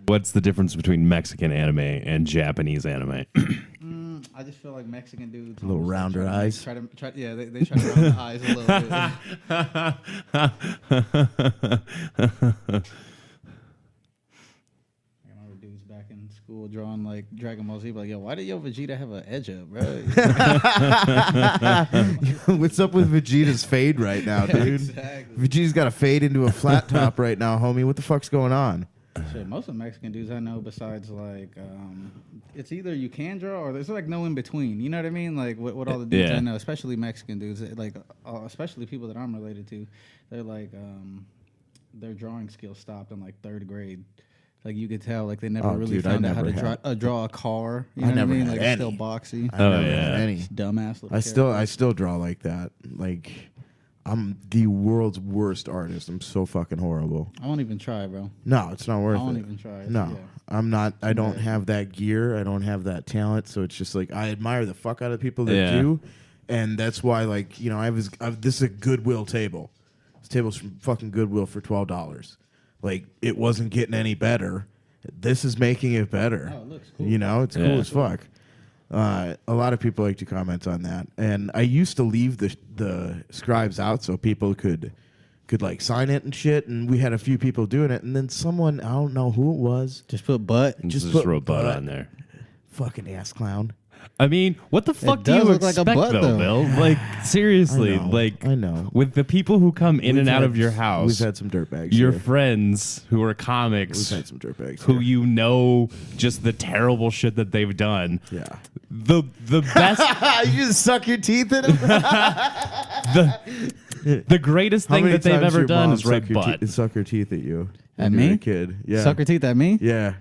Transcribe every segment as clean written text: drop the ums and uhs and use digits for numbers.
What's the difference between Mexican anime and Japanese anime? I just feel like Mexican dudes. A little rounder eyes. They try to round the eyes a little bit. I remember dudes back in school drawing like Dragon Ball Z, like, yo, why did your Vegeta have an edge up, bro? What's up with Vegeta's fade right now, dude? Exactly. Vegeta's got a fade into a flat top right now, homie. What the fuck's going on? Shit, most of the Mexican dudes I know, besides like, it's either you can draw or there's like no in between. You know what I mean? Like what all the dudes I know, especially Mexican dudes, like especially people that I'm related to, they're like their drawing skills stopped in like 3rd grade. Like you could tell, like they never really found out how to draw a car. You know what I mean? Like it's still boxy. I never had any Dumbass. I still draw like that. Like I'm the world's worst artist. I'm so fucking horrible. I won't even try, bro. No, it's not worth it. I won't even try. No, Yeah. I'm not. I don't have that gear. I don't have that talent. So it's just like I admire the fuck out of people that do, and that's why, like, you know, this is a Goodwill table. This table's from fucking Goodwill for $12. Like it wasn't getting any better. This is making it better. Oh, it looks cool. You know, it's cool as fuck. A lot of people like to comment on that, and I used to leave the scribes out so people could like sign it and shit. And we had a few people doing it, and then someone, I don't know who it was, Just put butt. Just wrote butt on there. Fucking ass clown. I mean, what the fuck do does you look like a expect, butt, though, though. Bill? Like, seriously, I know. with the people who come in and out of your We've house, had some dirtbags. your here. friends who are comics, We've had some dirtbags. who here. you know just the terrible shit that they've done. Yeah. The best, You just suck your teeth in them. the greatest thing that they've ever done is write butt. Suck her teeth at you. At when you were me? a kid. Yeah. Suck her teeth at me? Yeah.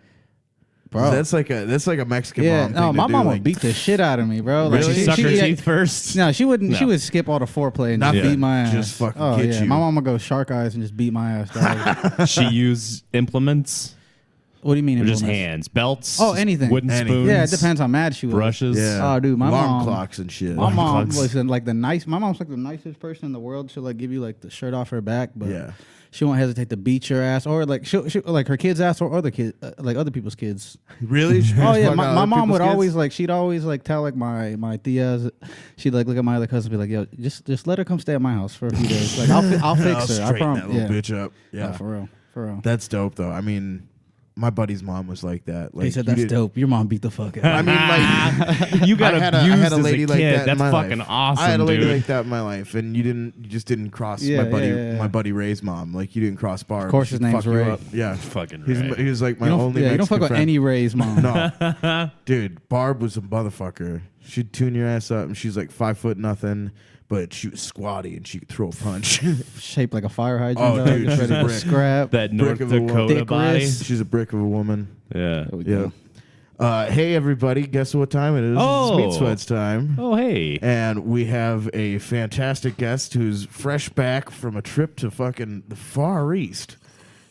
Bro. That's like a Mexican Yeah, mom. no, thing my to mom do, would like, beat the shit out of me, bro. Like, Really? Suck her teeth first? No, she wouldn't. No. She would skip all the foreplay and Not just beat my ass. just fucking get you. My mom would go shark eyes and just beat my ass. Dog. She used implements What do you mean? or just implements? hands, belts, Oh, anything. wooden Anything. spoons, Yeah, it depends how mad she was. brushes. Yeah. Oh, dude, my alarm mom- clocks and shit. My mom Clogs. was like the nice. My mom's like the nicest person in the world. She'll like give you like the shirt off her back, but Yeah. she won't hesitate to beat your ass or like she'll like her kids' ass or other kids like other people's kids. Really? Oh yeah, my mom would always like she'd always like tell like my tias, she'd like look at my other cousins and be like, yo, just let her come stay at my house for a few days. Like I'll fix her. I Straighten promise. that little Yeah. bitch up. Yeah. No, for real. That's dope, though. I mean, my buddy's mom was like that. Like, He said you that's did- dope. Your mom beat the fuck out. I mean, like You got I had a abused lady as a like kid. that in That's my fucking life. awesome, I had a lady dude. like that in my life, and you just didn't cross Yeah, my yeah. buddy Ray's mom. Like you didn't cross Barb. Of course his She'd name's fuck you Ray. up. Yeah, Fucking he Ray. was like my you don't, only. you don't Mexican fuck with friend. any Ray's mom. No, dude, Barb was a motherfucker. She'd tune your ass up, and she's like 5 foot nothing, but she was squatty and she could throw a punch. Shaped like a fire hydrant. Oh, dog, dude, just she's ready a to brick. scrap. That North Brick of a woman. Dakota Thick body. wrist. She's a brick of a woman. Yeah. There we Yeah. go. Hey everybody, guess what time it is? Oh. It's Meat Sweats time. Oh, hey. And we have a fantastic guest who's fresh back from a trip to fucking the Far East,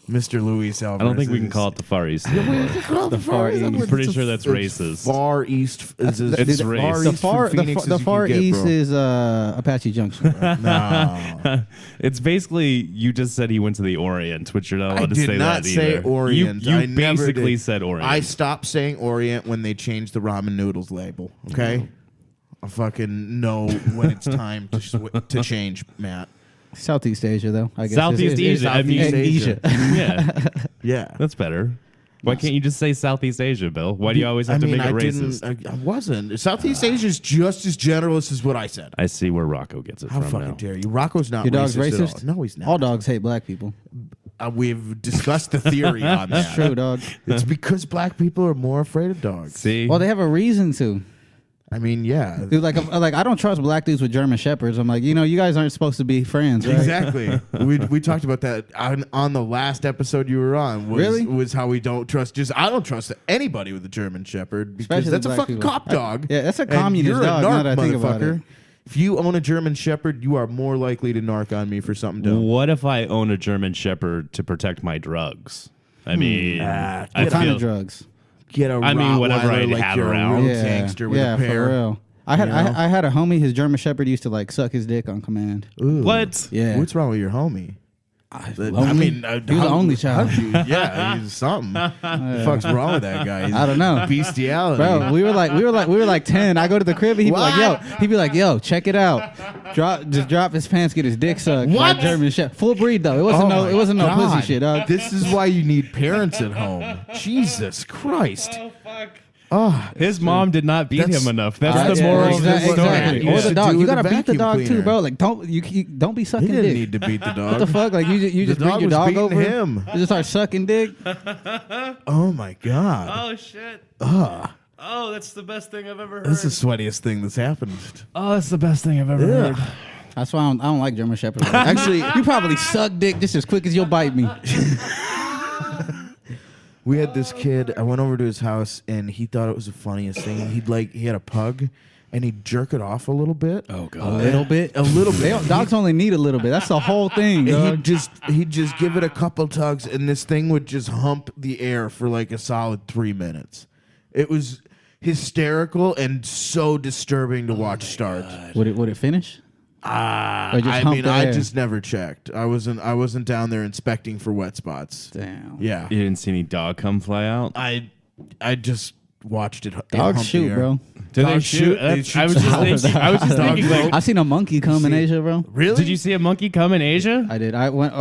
Mr. Luis Alvarez. I don't think we can call it the Far East anymore. The Far East. I'm pretty sure that's racist. Far East. It's far race. east from Phoenix as The you Far can get, East bro. is Apache Junction. Bro. No. It's basically you just said he went to the Orient, which you're not allowed I to did say not that say either. Orient. You I never basically did. said Orient. I stopped saying Orient when they changed the ramen noodles label. Okay, I fucking know when it's time to change, Matt. Southeast Asia, though. I guess Southeast Asia. I mean, Southeast Asia. yeah, Yeah, that's better. Why can't you just say Southeast Asia, Bill? Why do you always have to make it racist? I wasn't. Southeast Asia is just as generalist as what I said. I see where Rocco gets it How from fucking now. dare you? Rocco's not Your dog's racist racist? at all. No, he's not. All dogs hate black people. We've discussed the theory on that. It's true, dog. It's because black people are more afraid of dogs. See? Well, they have a reason to. I mean, yeah. Dude, like I don't trust black dudes with German shepherds. I'm like, you guys aren't supposed to be friends, right? Exactly. we talked about that on the last episode you were on. Really? Was how we don't trust. I don't trust anybody with a German Shepherd because Especially that's a black fucking people. cop dog. Yeah, that's a And communist you're dog, a now narc, that I think about motherfucker. it. If you own a German Shepherd, you are more likely to narc on me for something dumb. What if I own a German Shepherd to protect my drugs? I mean, I What kind feel of drugs? Get a I mean, whatever Rottweiler I'd like have you're around. a real Yeah, gangster with yeah, a pair. for real. I had You know? I had a homie. His German Shepherd used to like suck his dick on command. Ooh. What? Yeah. What's wrong with your homie? I mean, he was the only child. Yeah, he's something. What the fuck's wrong with that guy? I don't know. Bestiality, bro. We were like 10. I go to the crib and he'd be like, yo, check it out. Drop his pants, get his dick sucked. What? German Shepherd, full breed though. It wasn't no pussy shit, dog. This is why you need parents at home. Jesus Christ. Oh fuck. Oh, His mom did not beat him enough. That's the yeah, moral of the story. exactly. Or the dog. You gotta beat the dog cleaner. too, bro. Like don't be sucking He didn't dick. need to beat the dog. What the fuck? Like you just The bring your dog dog was over beating him. You just start sucking dick. Oh my god. Oh shit. Ugh. Oh, that's the best thing I've ever heard. This is the sweatiest thing that's happened. Oh, that's the best thing I've ever heard. That's why I don't like German Shepherds. Actually, you probably suck dick just as quick as you'll bite me. We had this kid. I went over to his house, and he thought it was the funniest thing. He had a pug, and he'd jerk it off a little bit. Oh A god. little bit. A little bit. Dogs only need a little bit. That's the whole thing, And dog. he'd just give it a couple tugs, and this thing would just hump the air for like a solid 3 minutes. It was hysterical and so disturbing to watch start. Would it finish? Or just I hump mean, the I air? just never checked. I wasn't down there inspecting for wet spots. Damn. Yeah, You didn't see any dog come fly out? I just watched it. Dogs hump the shoot, air. bro. Do they Dogs shoot? They That's- shoot I was just dogs. thinking, like, I seen a monkey come in Asia, bro. Really? did you see a monkey come in Asia? I did. I went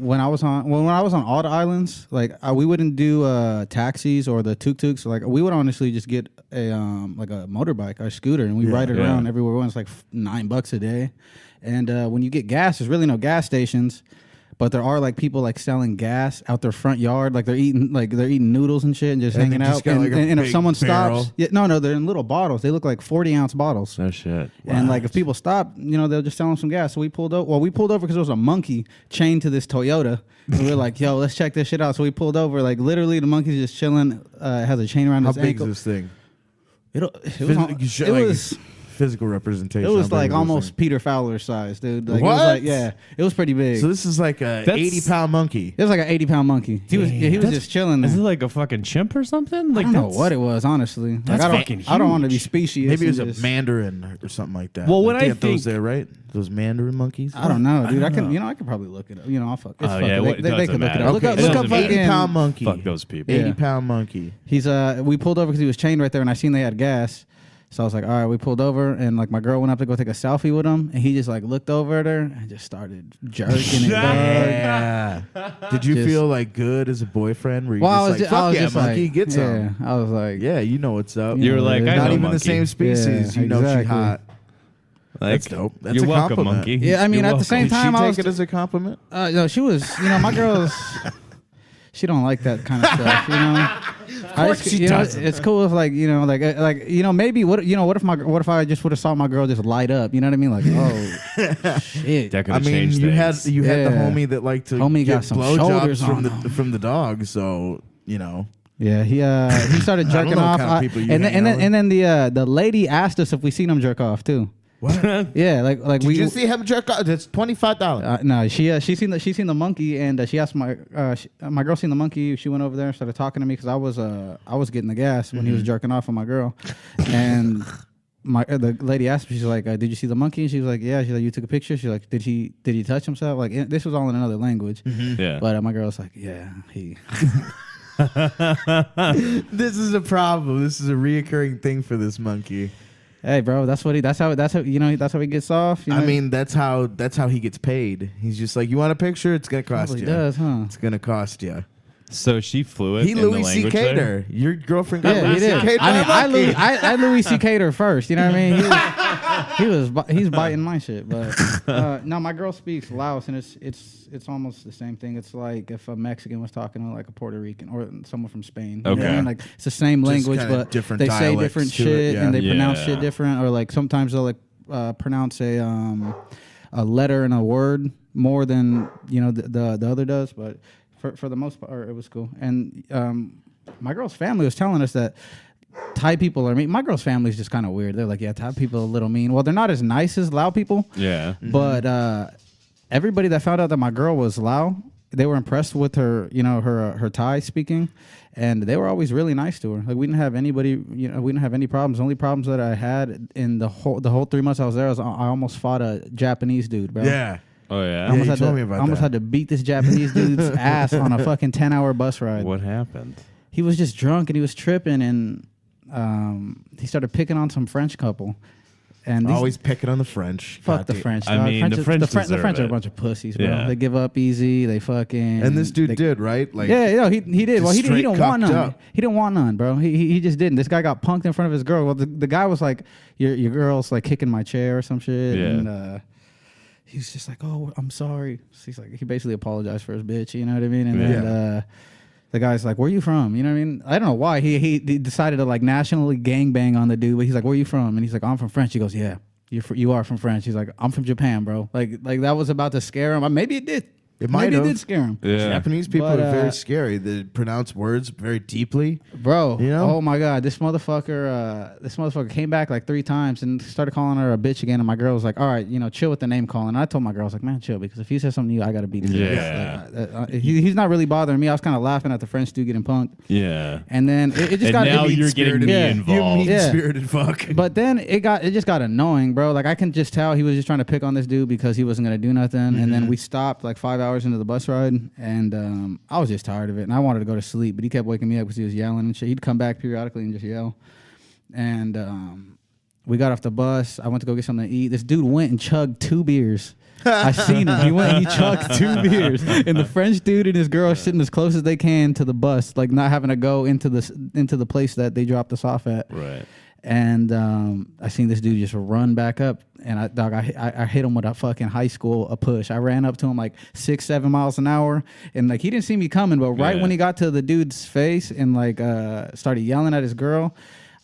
when I was on all the islands. Like we wouldn't do taxis or the tuk-tuks. Like we would honestly just get a like a motorbike or scooter, and we ride it around everywhere. We went. It's like $9 a day. And when you get gas, there's really no gas stations, but there are like people like selling gas out their front yard. Like they're eating noodles and shit and just hanging they out. just got, like, a and if big someone barrel. stops, no, they're in little bottles. They look like 40-ounce bottles. No shit. And like if people stop, they'll just sell them some gas. So we pulled over. Well, we pulled over because there was a monkey chained to this Toyota. And we were like, yo, let's check this shit out. So we pulled over. Like literally, the monkey's just chilling. Has a chain around How his big ankle. is this thing? It was Physical representation. It was How big like is this almost thing? Peter Fowler size, dude. Like, What? It was like, yeah, it was pretty big. So this is like a That's- 80-pound monkey. It was like an 80-pound monkey. He was just chilling there. Is it like a fucking chimp or something? I Like don't know what it was, honestly. Like, That's I don't, fucking I don't want to be huge. specious. Maybe it was and a just- mandarin or something like that. Well, when Like, they I have those think- there, right? Those mandarin monkeys. I don't know, dude. I don't know. could probably look it up. I'll fuck. It's Oh, fucking, yeah, they, what- it they doesn't could look it matter. up. Look Okay, up, it look doesn't up matter. fucking 80-pound monkey. Fuck those people. 80-pound monkey. He's we pulled over because he was chained right there, and I seen they had gas. So I was like, all right, we pulled over, and like my girl went up to go take a selfie with him, and he just like looked over at her and just started jerking it. Dog. Yeah. Did you Just- feel like good as a boyfriend? Were you Well, I just was like, I fuck was yeah, just monkey, like, get some? yeah. I was like, Yeah, you know what's up. You were like, Yeah, I not know even monkey. the same species. Yeah, you know she's exactly. hot. Like, That's dope. That's you're a welcome, compliment. monkey. Yeah, I mean, You're at the same Did time, she I take was. it as a compliment? No, she was. My girl's. She don't like that kind of stuff, she doesn't. It's cool if maybe what if I just would have saw my girl just light up, you know what I mean? Like, oh shit. That could I have mean, changed you had things. the Yeah. homie that liked to Homie get got some blowjobs shoulders from on the him. from the dog, so Yeah, he started jerking know off, what kind of people you and hang out then the lady asked us if we seen him jerk off too. What? Yeah, like Did we. you see him jerk off? That's $25. No, she seen the monkey, and she asked my girl seen the monkey. She went over there and started talking to me because I was getting the gas when he was jerking off on my girl, and the lady asked me, she's like, did you see the monkey? And she was like, yeah. She's like, you took a picture? She's like, did he touch himself? Like this was all in another language, Yeah. but my girl was like, yeah, he. This is a problem. This is a reoccurring thing for this monkey. Hey, bro, that's how he gets off. You know? I mean, that's how he gets paid. He's just like, you want a picture? It's gonna cost Probably you. does, huh? It's gonna cost you. So she flew it. He in the Louis language C.K. there? her. Your girlfriend got Yeah, Louis he did. C.K. I mean, I Louis C.K. her first. You know what I mean? He's biting my shit. But no, my girl speaks Laos, and it's almost the same thing. It's like if a Mexican was talking to like a Puerto Rican or someone from Spain. You know what I Okay. mean? Like it's the same Just language, kinda but different they say dialects different to it, shit yeah. and they pronounce Yeah. shit different, or like sometimes they'll like pronounce a letter in a word more than the other does, but. For the most part, it was cool. And my girl's family was telling us that Thai people are mean. My girl's family is just kind of weird. They're like, yeah, Thai people are a little mean. Well, they're not as nice as Lao people. Yeah. But everybody that found out that my girl was Lao, they were impressed with her, her Thai speaking, and they were always really nice to her. Like we didn't have anybody, we didn't have any problems. The only problems that I had in the whole 3 months I was there was I almost fought a Japanese dude, bro. Yeah. Oh yeah. I almost, you told me about that. had to beat this Japanese dude's ass on a fucking 10-hour bus ride. What happened? He was just drunk and he was tripping, and he started picking on some French couple. And always picking on the French. Fuck the French. I mean, the French are a bunch of pussies, bro. Yeah. They give up easy. They fucking. And this dude did, right? Like, yeah, he did. Well, he didn't want none. up. He didn't want none, bro. He just didn't. This guy got punked in front of his girl. Well, the guy was like, your girl's like kicking my chair or some shit. Yeah. And he was just like, oh, I'm sorry. So he's like, he basically apologized for his bitch. You know what I mean? And then the guy's like, where you from? You know what I mean? I don't know why. He decided to like nationally gangbang on the dude. But he's like, where you from? And he's like, I'm from France. He goes, yeah. You are from France. He's like, I'm from Japan, bro. Like that was about to scare him. Maybe it did. Maybe it did scare him. Yeah. Japanese people are very scary. They pronounce words very deeply. Bro, you know? Oh my God. This motherfucker came back like 3 times and started calling her a bitch again. And my girl was like, all right, chill with the name calling. And I told my girl, I was like, man, chill, because if he says something to you, I got to beat him. Yeah. He's not really bothering me. I was kind of laughing at the French dude getting punked. Yeah. And then it just got... now you're getting me involved. You mean-spirited fuck. But then it just got annoying, bro. Like I can just tell he was just trying to pick on this dude because he wasn't going to do nothing. Mm-hmm. And then we stopped like 5 hours into the bus ride. And I was just tired of it, and I wanted to go to sleep, but he kept waking me up because he was yelling and shit. He'd come back periodically and just yell. And we got off the bus. I went to go get something to eat. This dude went and chugged 2 beers. I seen him. He went and he chugged 2 beers. And the French dude and his girl sitting as close as they can to the bus, like not having to go into the place that they dropped us off at. Right. And I seen this dude just run back up, and I hit him with a fucking high school push. I ran up to him like 6-7 miles an hour, and like he didn't see me coming, but right when he got to the dude's face and like started yelling at his girl,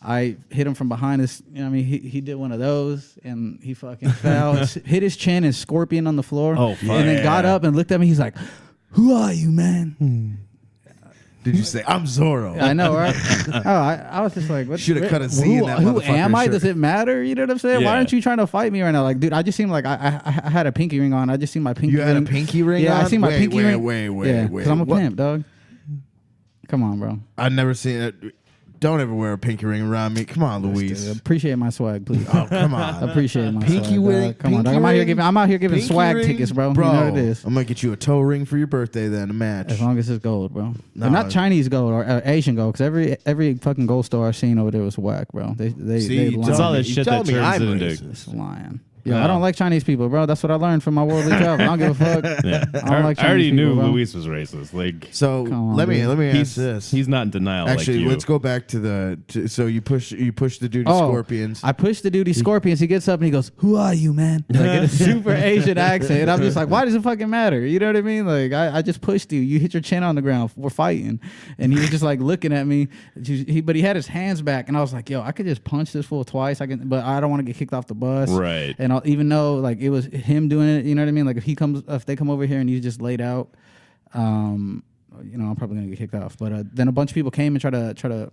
I hit him from behind his. He did one of those, and he fucking fell, hit his chin and scorpion on the floor. Oh, fuck. And then got up and looked at me. He's like, "Who are you, man?" Did you say, I'm Zorro? I know, right? I was just like, what? Should have cut a Z in that Who am I? shirt. Does it matter? You know what I'm saying? Yeah. Why aren't you trying to fight me right now? Like, dude, I just seem like I had a pinky ring on. I just seen my pinky ring. You had a pinky ring on? Yeah, I seen my pinky ring. Wait. Because I'm a pimp, dog. Come on, bro. I've never seen it. Don't ever wear a pinky ring around me. Come on, Luis. Appreciate my swag, please. Oh, come on. Appreciate my pinky swag. ring. Come on, dog. Pinky I'm out here giving pinky swag ring? tickets, bro. Bro, You know what it is. I'm gonna get you a toe ring for your birthday then, a match. As long as it's gold, bro. No. But not Chinese gold or Asian gold, because every fucking gold store I've seen over there was whack, bro. They It's all that shit that turns into It's lying. Yo, I don't like Chinese people, bro. That's what I learned from my worldly travel. I don't give a fuck. Yeah. I don't like I already Chinese knew people, bro. Luis was racist. Like, So let me ask this. He's not in denial. Actually, like you. let's go back to so you push the dude to Scorpions. I pushed the dude to Scorpions. He gets up and he goes, "Who are you, man?" Like in a super Asian accent. And I'm just like, why does it fucking matter? You know what I mean? Like I just pushed you. You hit your chin on the ground. We're fighting. And he was just like looking at me. But he had his hands back, and I was like, yo, I could just punch this fool twice. But I don't want to get kicked off the bus. Right. And even though like it was him doing it, you know what I mean? Like if they come over here and he's just laid out, I'm probably gonna get kicked off. But then a bunch of people came and try to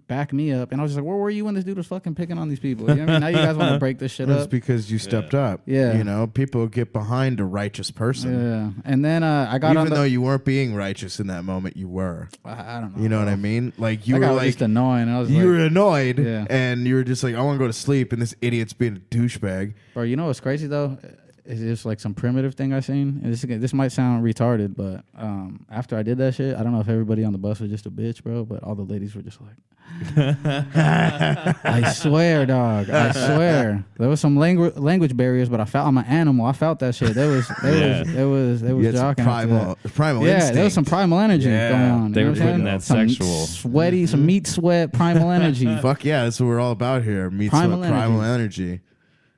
back me up, and I was just like, where were you when this dude was fucking picking on these people? You know what I mean? Now you guys want to break this shit That's up. because you stepped up. Yeah. People get behind a righteous person. Yeah. And then I got Even though you weren't being righteous in that moment, you were. I don't know. You know what I mean? Like you That were guy was like just annoying. I was you like, were annoyed, Yeah. and you were just like, I want to go to sleep, and this idiot's being a douchebag. bro, you know what's crazy though? It's just like some primitive thing I seen. And this might sound retarded, but after I did that shit, I don't know if everybody on the bus was just a bitch, bro, but all the ladies were just like, I swear, dog. I swear. There was some language barriers, but I'm an animal. I felt that shit. There was jockeying. Primal Yeah, instinct. there was some primal energy Yeah. going on. They you know were what I'm putting saying? that Some sexual. sweaty, some meat sweat, primal energy. Fuck yeah, that's what we're all about here. Primal Primal energy.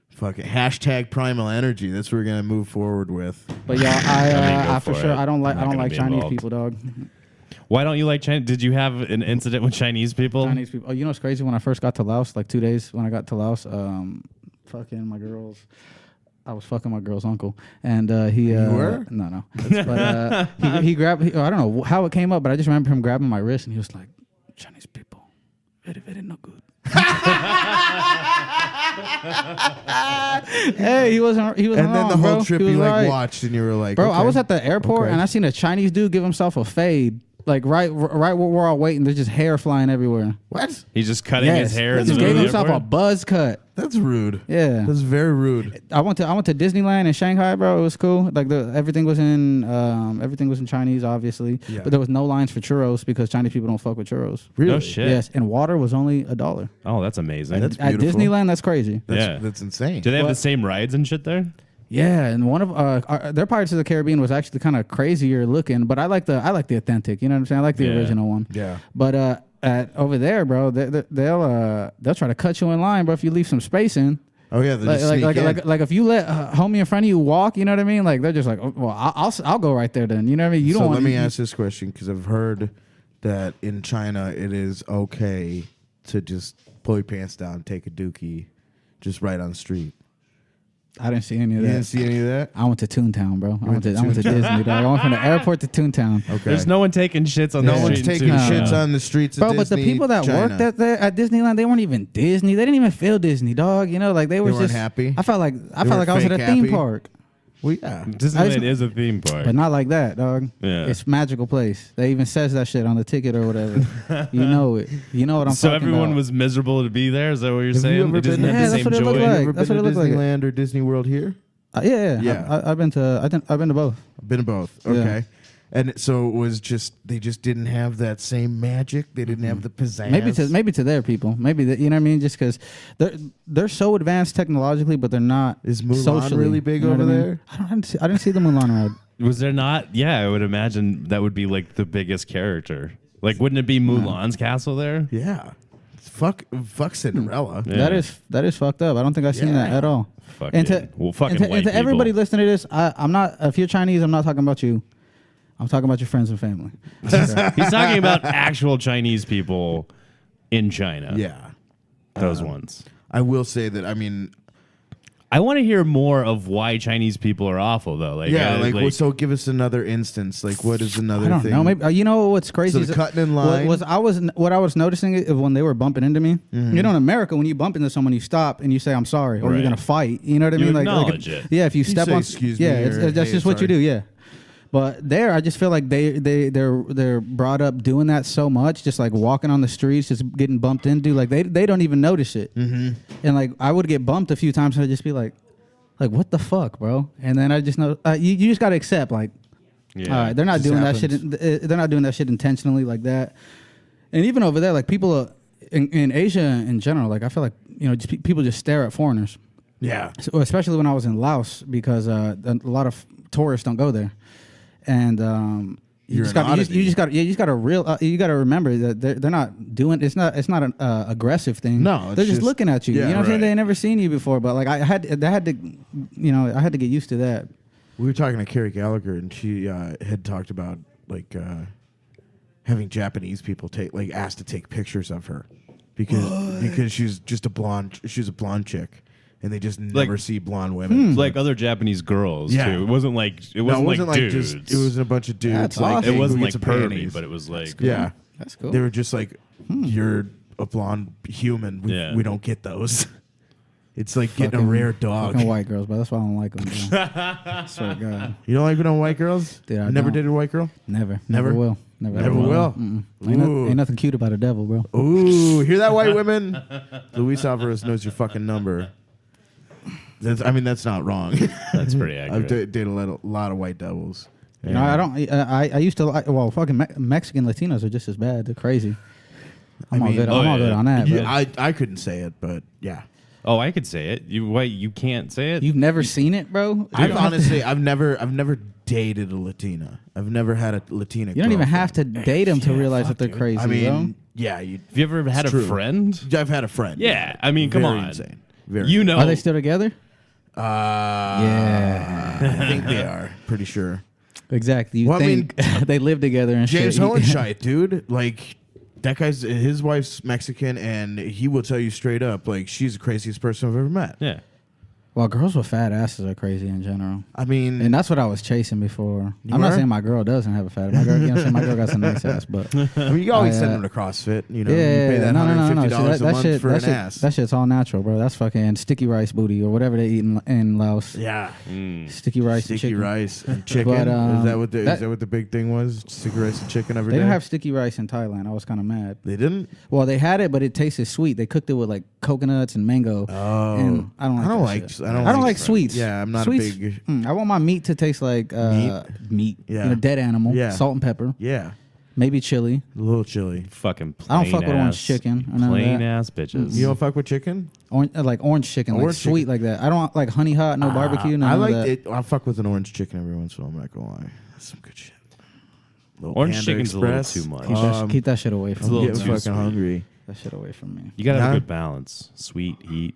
Fucking hashtag primal energy. That's what we're gonna move forward with. But yeah, I for for sure it. I don't I'm not gonna like be Chinese involved. people, dog. Why don't you like Chinese? Did you have an incident with Chinese people? Chinese people. Oh, you know what's crazy? When I first got to Laos, like 2 days when I got to Laos, fucking my girls. I was fucking my girl's uncle, and he. You were? No. But he grabbed. I don't know how it came up, but I just remember him grabbing my wrist, and he was like, "Chinese people, very, very not good." Hey, he wasn't. He was. And then the whole trip, you like right. watched, and you were like, Bro, okay. I was at the airport Okay. and I seen a Chinese dude give himself a fade. Like right where we're all waiting, there's just hair flying everywhere. What? He's just cutting his hair. He in the just middle gave of the himself a airport? buzz cut. That's rude. Yeah. That's very rude. I went to Disneyland in Shanghai, bro. It was cool. Like everything was in Chinese, obviously. Yeah. But there was no lines for churros because Chinese people don't fuck with churros. Really? No shit. Yes, and water was only $1. Oh, that's amazing. That's At beautiful. Disneyland, that's crazy. That's insane. Do they have What? the same rides and shit there? Yeah, and one of their Pirates of the Caribbean was actually kind of crazier looking, but I like the authentic. You know what I'm saying? I like the Yeah. original one. Yeah. But over there, bro, they'll try to cut you in line, bro. If you leave some space in. Oh yeah, Like if you let homie in front of you walk, you know what I mean? Like they're just like, oh, well, I'll go right there then. You know what I mean? You don't. So want let me ask this question because I've heard that in China it is okay to just pull your pants down, and take a dookie, just right on the street. I didn't see any of You that. didn't see any of that? I went to Toontown, bro. I went to Toontown? Disney, dog. I went from the airport to Toontown. Okay. There's no one taking shits on No the one's street. taking in shits China. on the streets of Bro, Disney, but the people that China. worked at Disneyland, they weren't even Disney. They didn't even feel Disney, dog. You know, like they were weren't just happy? I felt like I weren't was at a fake theme happy? park, Well, yeah. Disneyland is a theme park. but not like that, dog. Yeah. It's a magical place. They even says that shit on the ticket or whatever. You know it. You know what I'm So talking everyone about. was miserable to be there? Is that what you're Have you saying? ever It doesn't been- have Yeah, the that's same what it looked joy? like. You ever That's been what to it looked like. Disneyland or Disney World here? Yeah. I've been to both. Been to both. Yeah. Okay. And so it was just they just didn't have that same magic. They didn't have the pizzazz. Maybe to their people. Maybe you know what I mean. Just because they're so advanced technologically, but they're not. Is Mulan socially, really big you know over what I mean? there? I didn't see the Mulan ride. Was there not? Yeah, I would imagine that would be like the biggest character. Like, wouldn't it be Mulan's castle there? Yeah. Fuck Cinderella. Yeah. That is fucked up. I don't think I've seen that at all. Fucking, fucking white and to everybody people. listening to this, I'm not. If you're Chinese, I'm not talking about you. I'm talking about your friends and family. He's talking about actual Chinese people in China. Yeah. Those ones. I will say that, I mean, I want to hear more of why Chinese people are awful, though. Like, so give us another instance. Like, what is another I don't thing? know. Maybe you know what's crazy? So is the cutting in line. What I was noticing is when they were bumping into me. Mm-hmm. You know, in America, when you bump into someone, you stop and you say, "I'm sorry," or Right. you're gonna fight. You know what I You mean? acknowledge if, it. Yeah, if you step say, on, "Excuse me," yeah, or, that's "Hey, just what sorry." you do. Yeah. But there, I just feel like they're brought up doing that so much, just like walking on the streets, just getting bumped into. Like they don't even notice it. Mm-hmm. And like I would get bumped a few times, and I'd just be like what the fuck, bro? And then I just know you just gotta accept like, Yeah. all right, they're not Just doing happens. that shit. They're not doing that shit intentionally like that. And even over there, like people in Asia in general, like I feel like just people just stare at foreigners. Yeah. So, especially when I was in Laos, because a lot of tourists don't go there, and you just got to remember that they're not doing. It's not an aggressive thing. No, it's they're just just- looking at you. yeah, You know what I'm saying? right. They ain't never seen you before, but like I had to get used to that. We were talking to Carrie Gallagher, and she had talked about like having Japanese people asked to take pictures of her because she's just a blonde. She's a blonde chick, and they just never see blonde women. Like other Japanese girls, Yeah. too. It wasn't like dudes. it wasn't a bunch of dudes. That's like, awesome. It hey, wasn't who like gets some pervy, panties? but it was like... Yeah. That's cool. They were just like, you're a blonde human. We don't get those. It's like getting a Fucking- rare dog. Fucking white girls, but that's why I don't like them. Bro. Swear to God, You don't like it on white girls? Dude, I You never don't. dated a white girl? never Never? will, never Never will? Mm-mm. Ooh. Ain't nothing cute about a devil, bro. Ooh, hear that, white women? Luis Alvarez knows your fucking number. That's not wrong. That's pretty I've accurate. dated a lot of white devils. You know, I don't. I used to like. Well, fucking Mexican Latinos are just as bad. They're crazy. I'm all good on that. Yeah, Bro. I couldn't say it, but yeah. Oh, I could say it. You can't say it? You've never seen it, bro. I've never dated a Latina. I've never had a Latina. You don't even have to girlfriend. date them to realize that they're crazy. I mean, bro. yeah. Have you ever had a true. friend? I've had a friend. Yeah. I mean, come Very on. insane. Very. You know. Are they still together? Yeah. I think they are. Pretty sure. Exactly. You Well, I think they live together and James shit. Hohenscheit, dude. Like, that guy's, his wife's Mexican, and he will tell you straight up, like, she's the craziest person I've ever met. Yeah. Well, girls with fat asses are crazy in general. I mean, And that's what I was chasing before. I'm not saying my girl doesn't have a fat ass. My girl, you know what I'm saying? My girl got some nice ass, but I mean, you always send them to CrossFit. You know, you pay that no. $150 See, a month for an shit, ass. that shit's all natural, bro. That's fucking sticky rice booty or whatever they eat in Laos. Yeah, Sticky rice and sticky chicken. rice and chicken. But, is that what the big thing was? Sticky rice and chicken every They day. didn't have sticky rice in Thailand. I was kind of mad. They didn't. Well, they had it, but it tasted sweet. They cooked it with like coconuts and mango. Oh, and I don't like sweets. Yeah, I'm not sweets, a big. I want my meat to taste like meat. Yeah. You know, dead animal. Yeah. Salt and pepper. Yeah, Maybe chili. a little chili. Fucking plain I don't fuck with orange ass- chicken. I know Plain that. ass bitches. You don't fuck with chicken? Like orange chicken, like Orange sweet chicken. like that. I don't like honey hot, no barbecue. None I of like that. it. I fuck with an orange chicken every once in a while. I'm not gonna lie. That's some good shit. Little Orange Panda chicken's a little Express. too much. Keep that shit away it's a from me. little Getting too fucking sweet. hungry. That shit away from me. You gotta have Yeah. a good balance. Sweet, heat.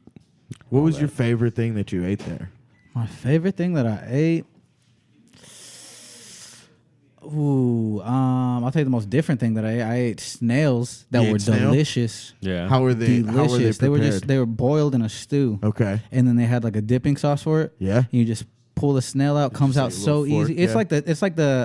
What was your favorite thing that you ate there? My favorite thing that I ate. Ooh, I'll tell you the most different thing that I ate. I ate snails that You were ate snail? delicious. Yeah. How were they? Delicious. How were they were prepared? they were boiled in a stew. Okay. And then they had like a dipping sauce for it. Yeah. You just pull the snail out, comes Just out like a so little fork, easy. It's yeah.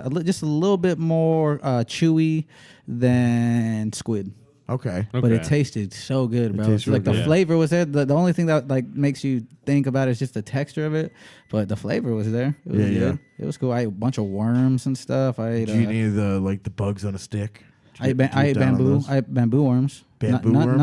like just a little bit more chewy than squid. Okay. But it Okay. tasted so good, bro. tastes It's like real the good. flavor was there. The only thing that like makes you think about it is just the texture of it, but the flavor was there. It was Yeah, good. It was cool. I ate a bunch of worms and stuff. I ate. Did you eat any of the bugs on a stick? I ate bamboo. I ate bamboo worms. Bamboo None worms?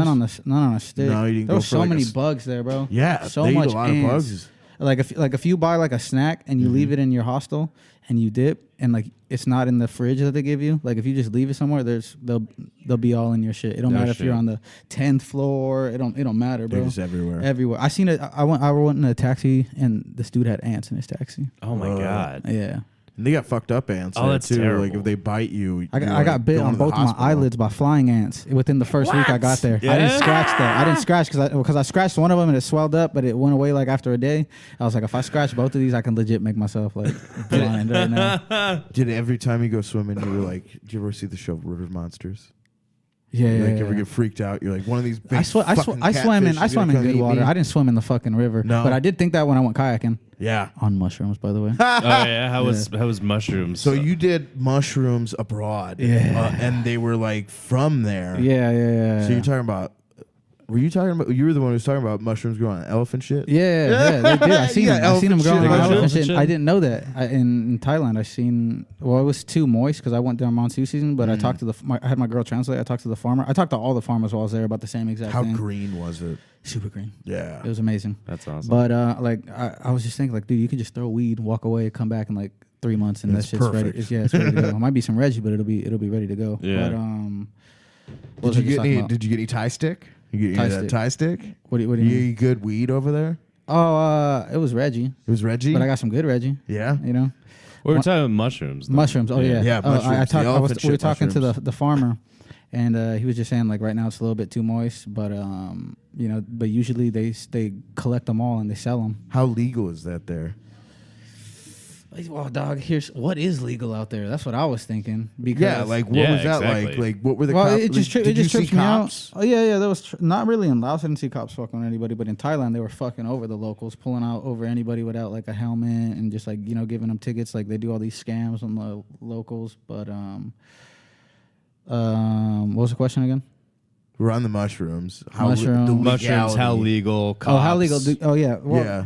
None on a stick. No, you didn't There go was for so like a many s- bugs there, bro. Yeah, so they much eat a lot ants. of bugs. Like if you buy like a snack and you leave it in your hostel and you dip and like it's not in the fridge that they give you. Like if you just leave it somewhere, they'll be all in your shit. It don't No matter if shit. you're on the 10th floor. It don't matter, bro. They're just everywhere. Everywhere. I seen it. I went in a taxi and this dude had ants in his taxi. Oh my god. Yeah. And they got fucked up ants. Oh, there, that's too. terrible. Like if they bite you, I you're, got bit going on to the both my hospital. eyelids by flying ants within the first week I got there. I Yeah? didn't scratch that. I didn't scratch because I scratched one of them and it swelled up, but it went away like after a day. I was like, if I scratch both of these, I can legit make myself like blind right now. Did every time you go swimming, you were like, did you ever see the show River Monsters? Yeah, You yeah. like ever get freaked out? You're like one of these big I swam fucking in catfish is good gonna come eat water. me? I didn't swim in the fucking river, No. but I did think that when I went kayaking Yeah. on mushrooms, by the way. Oh yeah. How was mushrooms? So you did mushrooms abroad. Yeah. And they were like from there. Yeah. So you're talking about, you were the one who was talking about mushrooms growing on elephant shit? Yeah, they did. I seen Yeah, them. I seen them elephant growing shit. on Elephant elephant shit. shit. I didn't know that. In Thailand, I seen. Well, it was too moist because I went there monsoon season. But I talked to I had my girl translate. I talked to the farmer. I talked to all the farmers while I was there about the same exact How thing. green was it? Super green. Yeah. It was amazing. That's awesome. But I was just thinking like, dude, you could just throw weed, walk away, come back in like 3 months, and It's that shit's ready. perfect. It's ready to go. It might be some Reggie, but it'll be ready to go. Yeah. But what was I just talking about? Did you get any Thai stick? You get Thai any of that stick. Thai stick? What do you mean? You good weed over there? Oh, it was Reggie, It was Reggie? but I got some good Reggie. Yeah. You know. we were talking about mushrooms. though. Mushrooms. Oh yeah. Yeah, Oh, mushrooms, I the talked. elephant We were shit talking to mushrooms. the farmer, and he was just saying like right now it's a little bit too moist, but but usually they collect them all and they sell them. How legal is that there? Well, dog, here's what is legal out there. That's what I was thinking. Because Yeah, like what Yeah, was that exactly. like? Like what were the well, cops? it just did it just you see trips me out. cops? Oh yeah. There was not really in Laos. I didn't see cops fucking with anybody, but in Thailand they were fucking over the locals, pulling out over anybody without like a helmet and just like giving them tickets. Like they do all these scams on the locals. But what was the question again? We're on the mushrooms. Mushrooms. Mushrooms. How legality. legal? Oh, how cops. legal? Yeah. Well, Yeah.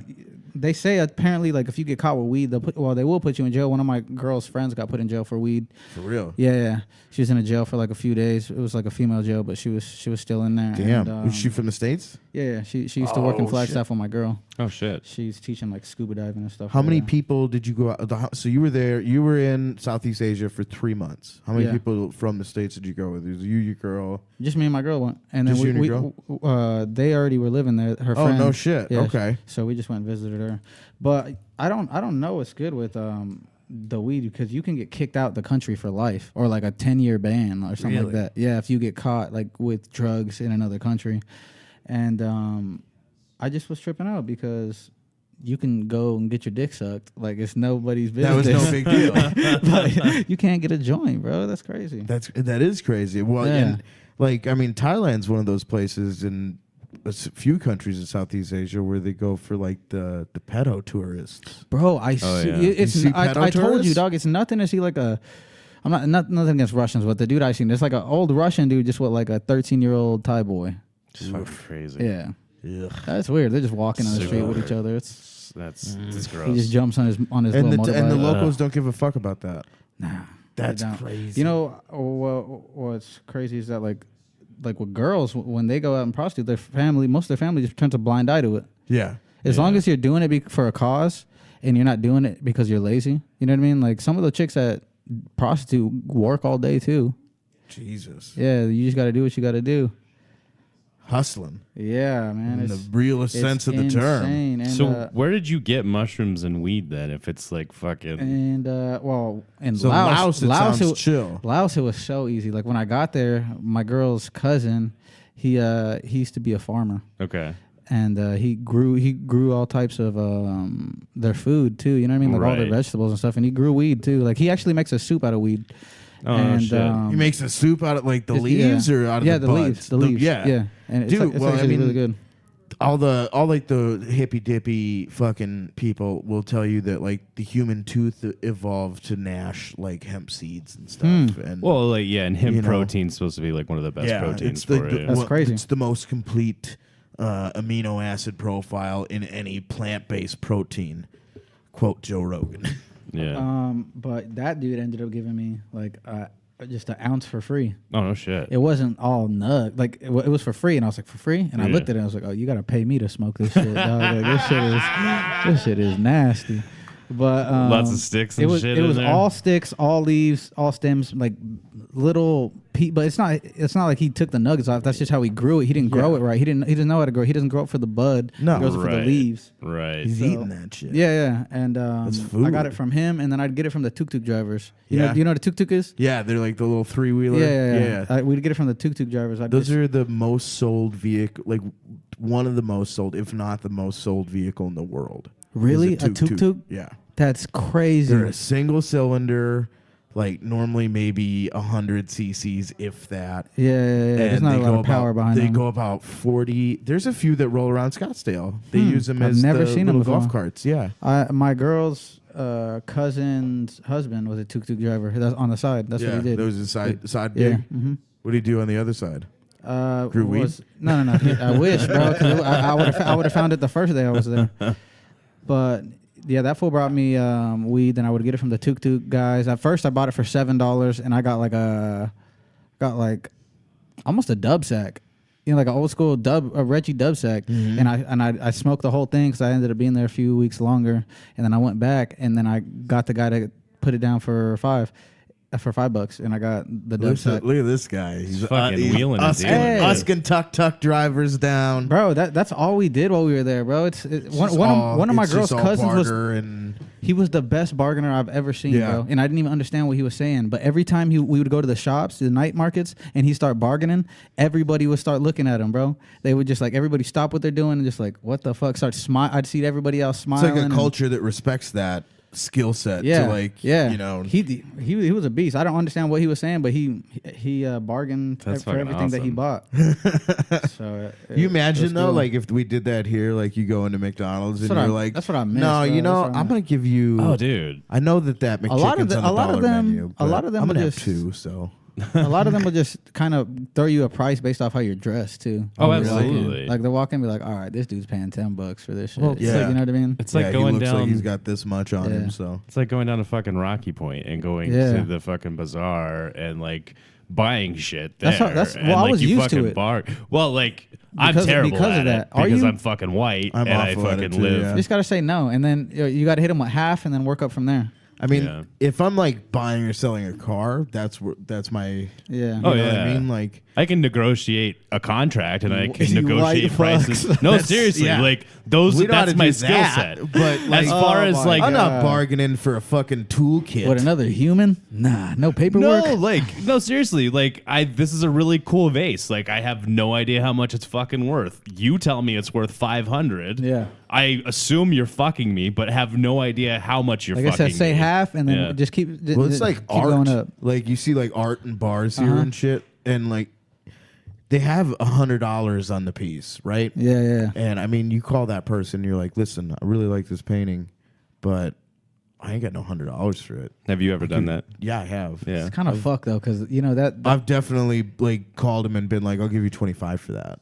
They say apparently like if you get caught with weed, they will put you in jail. One of my girl's friends got put in jail for weed. For real? Yeah. She was in a jail for like a few days. It was like a female jail, but she was still in there. Damn. And, Was she from the States? Yeah. She used to work in Oh, Flagstaff shit. with my girl. Oh shit. She's teaching like scuba diving and stuff. How many over there. people did you go out? So you were there. You were in Southeast Asia for 3 months. How many Yeah. people from the States did you go with? It was you, your girl. Just me and my girl went, and then Just you and your they already were living there. Her Oh, friend. no shit. Yeah, Okay. So we just went and visited her. But I don't know what's good with the weed because you can get kicked out the country for life or like a 10-year ban or something like Really? that. Yeah, if you get caught like with drugs in another country, and I just was tripping out because you can go and get your dick sucked like it's nobody's That business. was no big deal. But you can't get a joint, bro. That's crazy. That is crazy. Well, Yeah. and like I mean, Thailand's one of those places, and a few countries in Southeast Asia where they go for like the pedo tourists. Bro, I see. yeah. It's. You see I pedo told you, tourists? dog. It's nothing to see like a. I'm not nothing against Russians, but the dude I seen, it's like an old Russian dude, just with like a 13-year-old Thai boy. Just fucking crazy. Yeah, Ugh. that's weird. They're just walking on the street with each other. It's That's he gross. just jumps on his And little the motorbike. locals don't give a fuck about that. Nah, That's they don't. crazy. You know what's crazy is that like with girls when they go out and prostitute, most of their family just turns a blind eye to it. Yeah. As long as you're doing it for a cause and you're not doing it because you're lazy, you know what I mean? Like some of the chicks that prostitute work all day too. Jesus. Yeah, you just got to do what you got to do. Hustling. Yeah, man. In It's, the realest it's sense of the term. insane. And, So where did you get mushrooms and weed then? If it's like fucking in So Laos, Laos, it sounds chill. Laos, it was so easy. Like when I got there, my girl's cousin, he used to be a farmer. okay, And he grew all types of their food too. You know what I mean? Like all their Right. vegetables and stuff. And he grew weed too. Like he actually makes a soup out of weed. Oh, and shit. He makes a soup out of like the it's- leaves or out of the buds? the leaves. Yeah. Yeah. And it's, Dude, it's well, I actually mean, really good. all like the hippy dippy fucking people will tell you that like the human tooth evolved to gnash like hemp seeds and stuff. And well, like and hemp you know. protein's supposed to be like one of the best proteins for it. That's crazy. It's the most complete amino acid profile in any plant-based protein. Quote Joe Rogan. Yeah. But that dude ended up giving me like just an ounce for free. Oh no shit. It wasn't all nug. Like it was for free, and I was like, for free? And I Yeah. looked at it and I was like, oh, you gotta pay me to smoke this shit, dog. Like, this shit is nasty. But Lots of sticks and it was shit it in was there? all sticks, all leaves, all stems, like little but it's not like he took the nuggets off. That's just how he grew it. He didn't grow it right. He doesn't know how to grow. He doesn't grow it for the bud. No. He grows it for the Right. leaves. Right. He's So- eating that shit. Yeah. And That's I got food. it from him, and then I'd get it from the tuk-tuk drivers. You Yeah. know what a tuk-tuk is? Yeah, they're like the little 3-wheeler. Yeah. We'd get it from the tuk-tuk drivers. Those are the most sold vehicle, like one of the most sold, if not the most sold vehicle in the world. Really? Is A tuk-tuk? Yeah. That's crazy. They're a single cylinder, like normally maybe 100 cc's, if that. Yeah. There's And not a they lot go of power about, behind They them. go about 40. There's a few that roll around Scottsdale. They use them I've as never the seen them little golf before. carts. Yeah. My girl's cousin's husband was a tuk-tuk driver. That's on the side. That's what he did. There was a side Yeah. gig. What do you do on the other side? Grew weed? No. I wish, bro. 'Cause I would have found it the first day I was there. But yeah, that fool brought me weed, and I would get it from the tuk-tuk guys. At first, I bought it for $7, and I got like almost a dub sack. You know, like an old school a Reggie dub sack, and I smoked the whole thing because I ended up being there a few weeks longer, and then I went back, and then I got the guy to put it down for $5, and I got the dub sack. Look at this guy. He's fucking wheeling and dealing. Hey. Usking tuck drivers down. Bro, that's all we did while we were there, bro. One of my girl's cousins was he was the best bargainer I've ever seen, Yeah. bro. And I didn't even understand what he was saying. But every time we would go to the shops, the night markets, and he start bargaining, everybody would start looking at him, bro. They would just like everybody stop what they're doing and just like, what the fuck? Start smile. I'd see everybody else It's smiling. like a and- culture that respects that skill set. Yeah, To like, yeah. you know. He was a beast. I don't understand what he was saying, but he bargained That's for fucking everything that he awesome. bought. So You it imagine was though, cool. like if we did that here, like you go into McDonald's That's and what you're I- like, that's what I miss, no, bro. you know, That's what I I'm gonna give you. Oh, dude. I know that McChicken's A lot of on the dollar menu. a but lot of them I'm gonna will have just- 2. So a lot of them will just kind of throw you a price based off how you're dressed too. Oh, When you're walking. absolutely. Like they'll walk in and be like, all right, this dude's paying $10 for this shit. Well, It's yeah. like, you know what I mean? It's like he going looks down. like he's got this much on him. Yeah. So It's like going down to fucking Rocky Point and going Yeah. to the fucking bazaar and like buying shit there. That's- and, well, I like, was you used to fucking it. Well, like I'm Because- terrible because at of that. it Are because you? I'm fucking white I'm and I awful at it fucking too, live. yeah. You just gotta say no, and then you gotta hit them with half, and then work up from there. I mean, Yeah. if I'm like buying or selling a car, that's my. Yeah. Oh, You know yeah. what I mean? Like I can negotiate a contract and I can You negotiate white prices. fucks. No, seriously, yeah. like those. we know how That's to my do skill that, set. But like, As far Oh as my like, I'm not God. bargaining for a fucking toolkit. What, another human? Nah, no paperwork. no, seriously, like this is a really cool vase. Like I have no idea how much it's fucking worth. You tell me it's worth 500. Yeah. I assume you're fucking me, but have no idea how much you're Like I fucking said, say me. half, and then Yeah. just keep. Well, it's like keep art. going up. Like you see like art and bars here Uh-huh. and shit, and like they have $100 on the piece, right? Yeah. And I mean, you call that person, you're like, listen, I really like this painting, but I ain't got no $100 for it. Have you ever done that? Yeah, I have. Yeah. It's kind of fucked though, because you know that I've definitely like called him and been like, I'll give you 25 for that.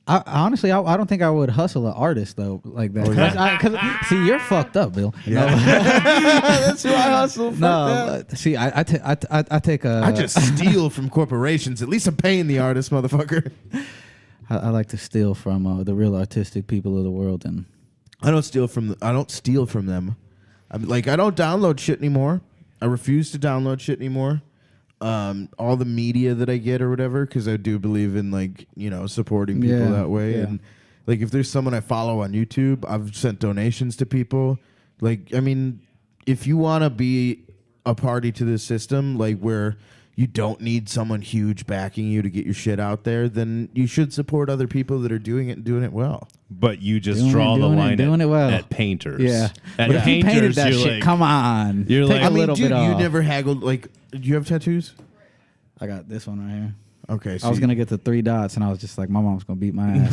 Honestly, I don't think I would hustle an artist though like that. Cause see, you're fucked up, Bill. Yeah. No. That's who I hustle. No, see, I take a. I just steal from corporations. At least I'm paying the artist, motherfucker. I like to steal from the real artistic people of the world, and I don't steal from them. I don't download shit anymore. I refuse to download shit anymore. All the media that I get or whatever, because I do believe in supporting people that way. Yeah. And like if there's someone I follow on YouTube, I've sent donations to people. Like, I mean, if you want to be a party to this system, like where you don't need someone huge backing you to get your shit out there, then you should support other people that are doing it and doing it well. But you just draw the line at painters. Yeah. At but if you painted that shit, like, come on. You're Take like, a little bit off. You never haggled. Like, do you have tattoos? I got this one right here. Okay. So I was going to get the 3 dots, and I was just like, my mom's going to beat my ass.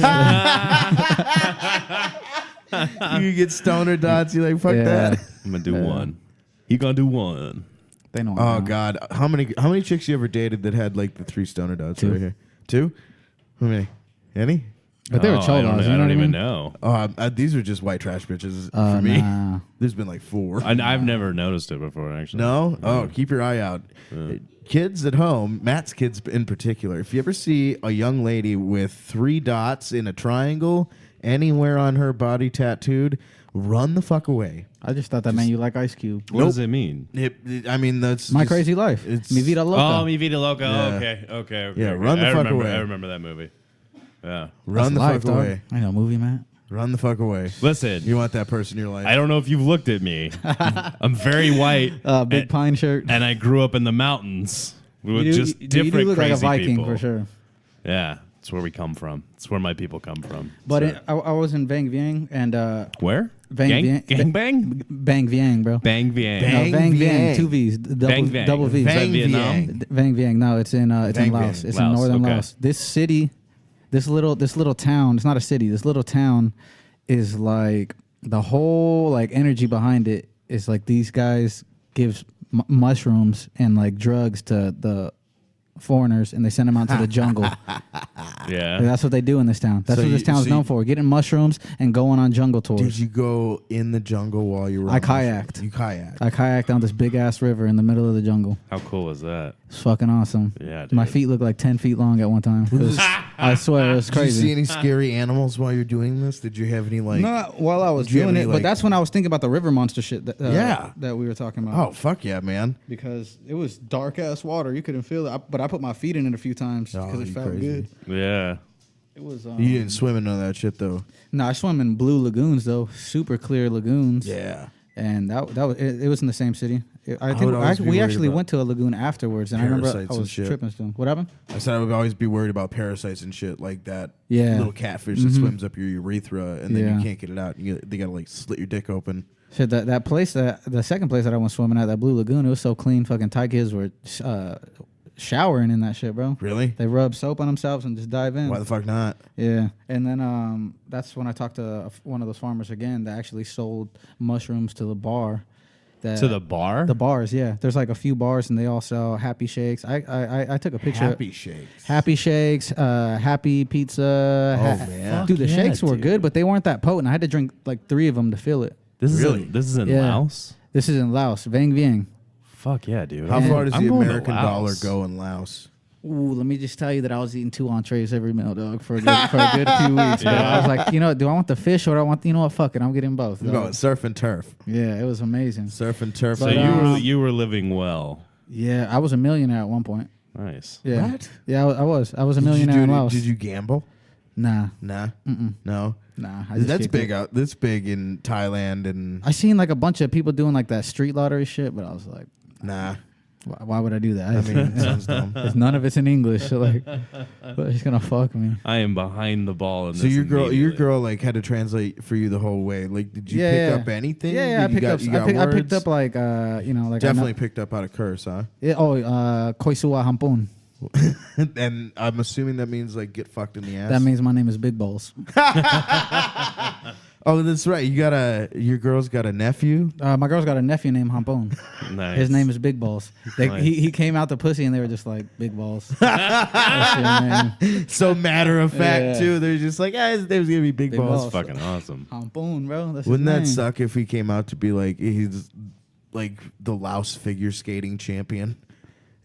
You get stoner dots. You're like, fuck that. I'm going to do one. He going to do one. They know. Oh, God. How many chicks you ever dated that had like the 3 stoner dots 2. right here? 2? How many? Any? But they were cholos. I don't even know. These are just white trash bitches for me. Nah. There's been like 4. I've never noticed it before, actually. No? Oh, keep your eye out. Kids at home, Matt's kids in particular, if you ever see a young lady with 3 dots in a triangle anywhere on her body tattooed, run the fuck away. I just thought that meant you like Ice Cube. What does it mean? I mean, that's My just- Crazy Life. it's- Mi Vida Loca. Oh, Mi Vida Loca. Yeah. Okay. Yeah, run the fuck away. I remember that movie. Yeah. Run the Life, fuck dog. away. I know, movie, man. Run the fuck away. Listen, You want that person in your life. I don't know if you've looked at me. I'm very white. Big and, pine shirt. and I grew up in the mountains with You do- just you different do look crazy like a Viking people. for sure. Yeah, it's where we come from. It's where my people come from. But I was in Vieng and Where? Vieng. Gang bang? Bang Vieng, bro. Bang Vieng. Bang. No, Vang Vieng. Vieng. 2 V's. Bang Vieng. Double V's. Is that Bang Vietnam? Vieng. Vang Vieng. No, it's in Vang Laos. Vieng. It's Laos, in northern okay. Laos. This city, this little town. It's not a city. This little town is like the whole like energy behind it is like these guys gives mushrooms and like drugs to the foreigners and they send them out to the jungle. Yeah. That's what they do in this town. That's So what this you- town's so known you- for. Getting mushrooms and going on jungle tours. Did you go in the jungle while you were? I on kayaked. mushrooms? You kayaked. I kayaked down this big ass river in the middle of the jungle. How cool is that? It's fucking awesome. Yeah, dude. My feet look like 10 feet long at one time. It was, I swear, it was Did you see crazy. any scary animals while you're doing this? Did you have any like? Not while I was Did you have doing any, it, like- but that's when I was thinking about the river monster shit Yeah. that we were talking Oh about. fuck yeah, man! Because it was dark ass water. You couldn't feel it. But I put my feet in it a few times Oh, because it you felt crazy. good. Yeah. It was. You didn't swim in none of that shit though. No, I swam in blue lagoons though, super clear lagoons. Yeah. And that was it was in the same city. I would think always be we worried actually about went to a lagoon afterwards, and I remember parasites I and was shit. tripping still. What happened? I said I would always be worried about parasites and shit like that. Yeah. Mm-hmm. Little catfish that swims up your urethra and then Yeah. you can't get it out. They gotta like slit your dick open. Shit, that place, the second place that I went swimming at, that Blue Lagoon, it was so clean. Fucking Thai kids were showering in that shit, bro. Really? They rub soap on themselves and just dive in. Why the fuck not? Yeah, and then that's when I talked to one of those farmers again that actually sold mushrooms to the bar. To the bar? The bars, yeah. There's like a few bars and they all sell Happy Shakes. I took a picture. Happy shakes. Happy Shakes, Happy Pizza. man. Dude, the yeah, shakes were dude. good, but they weren't that potent. I had to drink like 3 of them to feel it. This is Really? this is in Yeah. Laos? This is in Laos, Vieng Vieng. Fuck yeah, dude. How far does I'm the going to American dollar Laos. go in Laos? Ooh, let me just tell you that I was eating 2 entrees every meal, dog, for a good few weeks. Bro. I was like, do I want the fish or do I want, what, fuck it, I'm getting both. I'm dog. going surf and turf. Yeah, it was amazing. Surf and turf. So But, you were living well. Yeah, I was a millionaire at one point. Nice. Yeah. What? Yeah, I was. I was a Did you millionaire in Laos. Did you gamble? Nah. Nah. No. Nah. I just That's kicked big it. out. That's big in Thailand and I seen like a bunch of people doing like that street lottery shit, but I was like, nah. why would I do that? I mean, it sounds dumb. None of it's in English. So like, but he's gonna fuck me. I am behind the ball in So this. your immediately. girl like had to translate for you the whole way. Like, did you Yeah, pick yeah. up anything? Yeah, I Did you picked got- up. you got I picked words? up like like Definitely picked up how to curse, huh? Koisua Hampon. And I'm assuming that means like get fucked in the ass. That means my name is Big Balls. Oh, that's right. Your girl's got a nephew. My girl's got a nephew named Hampon. Nice. His name is Big Balls. Nice. He came out the pussy and they were just like, Big Balls. That's your name. So matter of fact Yeah. too. They're just like, his name's gonna be Big, Big Balls. Balls. Fucking awesome. Hampon, bro. That's Wouldn't his that name. suck if he came out to be like he's like the Laos figure skating champion?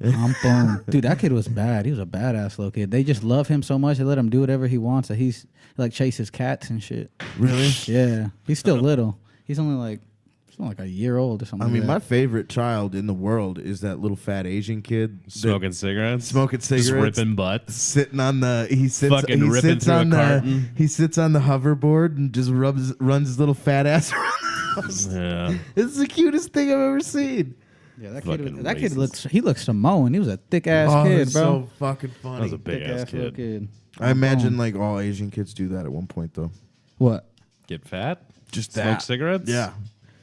Hampon. Dude, that kid was bad. He was a badass little kid. They just love him so much. They let him do whatever he wants. That he's like chases cats and shit. Really? Yeah. He's still little. He's only like a year old or something. I mean, like my that. favorite child in the world is that little fat Asian kid that- Smoking cigarettes. Just ripping butts. sitting on the he sits ripping through on a the carton. he sits on the hoverboard and just runs his little fat ass around the house. Yeah. It's the cutest thing I've ever seen. Yeah, that Fucking kid racist. looks Samoan. He was a thick ass kid, that's bro. so fucking That funny. was a big Thick ass little kid. kid. I imagine like all Asian kids do that at one point though. What? Get fat? Just Smoke that. cigarettes? Yeah.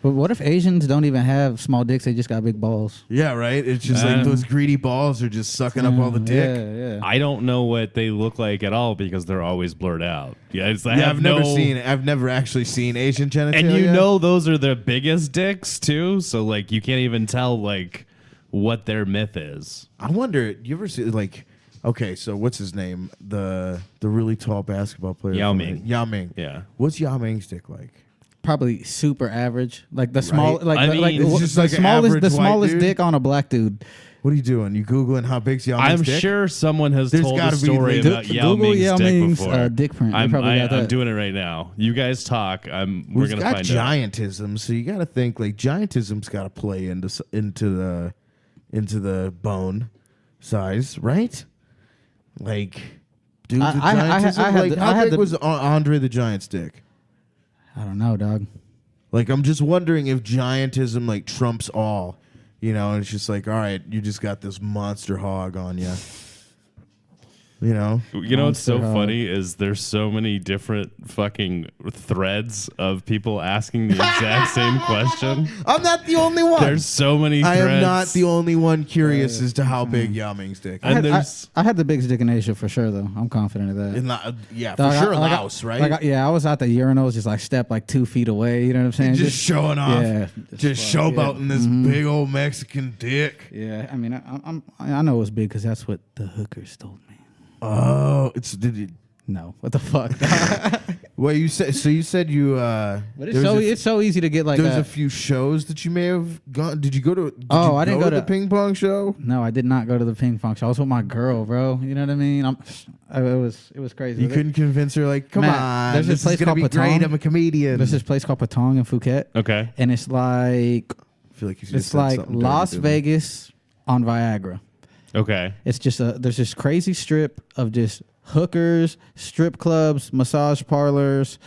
But what if Asians don't even have small dicks? They just got big balls. Yeah, right? It's just like those greedy balls are just sucking up all the dick. Yeah. I don't know what they look like at all because they're always blurred out. Yeah, I've never actually seen Asian genitalia. And you know those are the biggest dicks too, so like you can't even tell like what their myth is. I wonder, you ever see like okay, so what's his name? The really tall basketball player. Yao from Ming. it. Yao Ming. Yeah. What's Yao Ming's dick like? Probably super average. Like the small, Right. like I the, mean, like it's the just like an smallest, average the white smallest dude? dick on a black dude. What are you doing? You Googling how big's Yao Ming's I'm dick? sure someone has There's told a gotta be story like- about Yao Google Ming's Yao dick Ming's, before. dick print. They I'm probably got I'm that. doing it right now. You guys talk. We're He's gonna got find out. giantism, so you got to think like giantism's got to play into the bone size, right? Like, dudes with I giantism. had Like, the- how I had big the- was Andre the Giant's dick? I don't know, dog. Like, I'm just wondering if giantism like trumps all, you know. And it's just like, all right, you just got this monster hog on you. You know, You know what's so Monster Hog. funny is there's so many different fucking threads of people asking the exact same question. I'm not the only one. There's so many I threads. am not the only one curious as to how big Yao Ming's dick. And I there's had the biggest dick in Asia for sure, though. I'm confident of that. Yeah, for Dog, sure, like, Laos, right? I was at the urinals, just like step like 2 feet away. You know what I'm saying? just showing off, Yeah, just fuck, showboating this big old Mexican dick. Yeah, I mean, I know it was big because that's what the hookers told me. Oh, No, what the fuck? well, you said so. You said you. But there it's so easy to get like There's a a few shows that you may have gone. Did you go to? I didn't go to the to- ping pong show. No, I did not go to the ping pong show. I was with my girl, bro. You know what I mean? It was crazy. You couldn't convince her, like, come Matt, on, there's this this is place gonna called be great. Patong. I'm a comedian. There's this place called Patong in Phuket, okay. and it's like I feel like you just it's said like something dirty, Las didn't you? Vegas on Viagra. Okay. It's just there's this crazy strip of just hookers, strip clubs, massage parlors,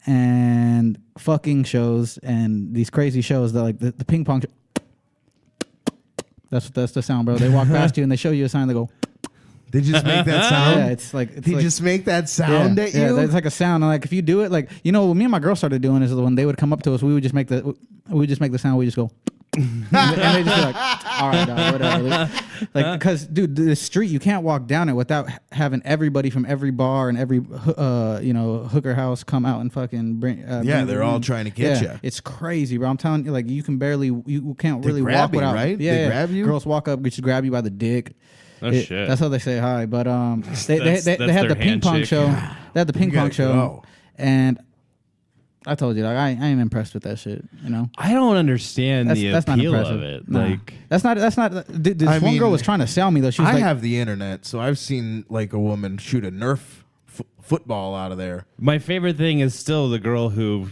and fucking shows, and these crazy shows that like the ping pong. That's the sound, bro. They walk past you and they show you a sign. They go, They just make that sound. yeah, it's like They just make that sound at yeah, you. it's like a sound. And like if you do it, like what me and my girl started doing is when they would come up to us, we would just make the sound. We just go. and they just be like, all right, dog, whatever. Like, because, dude, the street, you can't walk down it without having everybody from every bar and every, hooker house come out and fucking bring. They're all trying to get you. It's crazy, bro. I'm telling you, like, you can't They really grab walk you, without. right? Yeah, They yeah. grab you? Girls walk up, just grab you by the dick. Oh shit. That's how they say hi. But they That's had their the ping pong handshake. show. They had the ping You pong gotta show, go. and I told you, like, I ain't impressed with that shit. You know. I don't understand the That's not appeal impressive. of it. Nah. Like That's not. This I one girl mean, was trying to sell me though. She was I like, have the internet, so I've seen like a woman shoot a Nerf football out of there. my favorite thing is still the girl who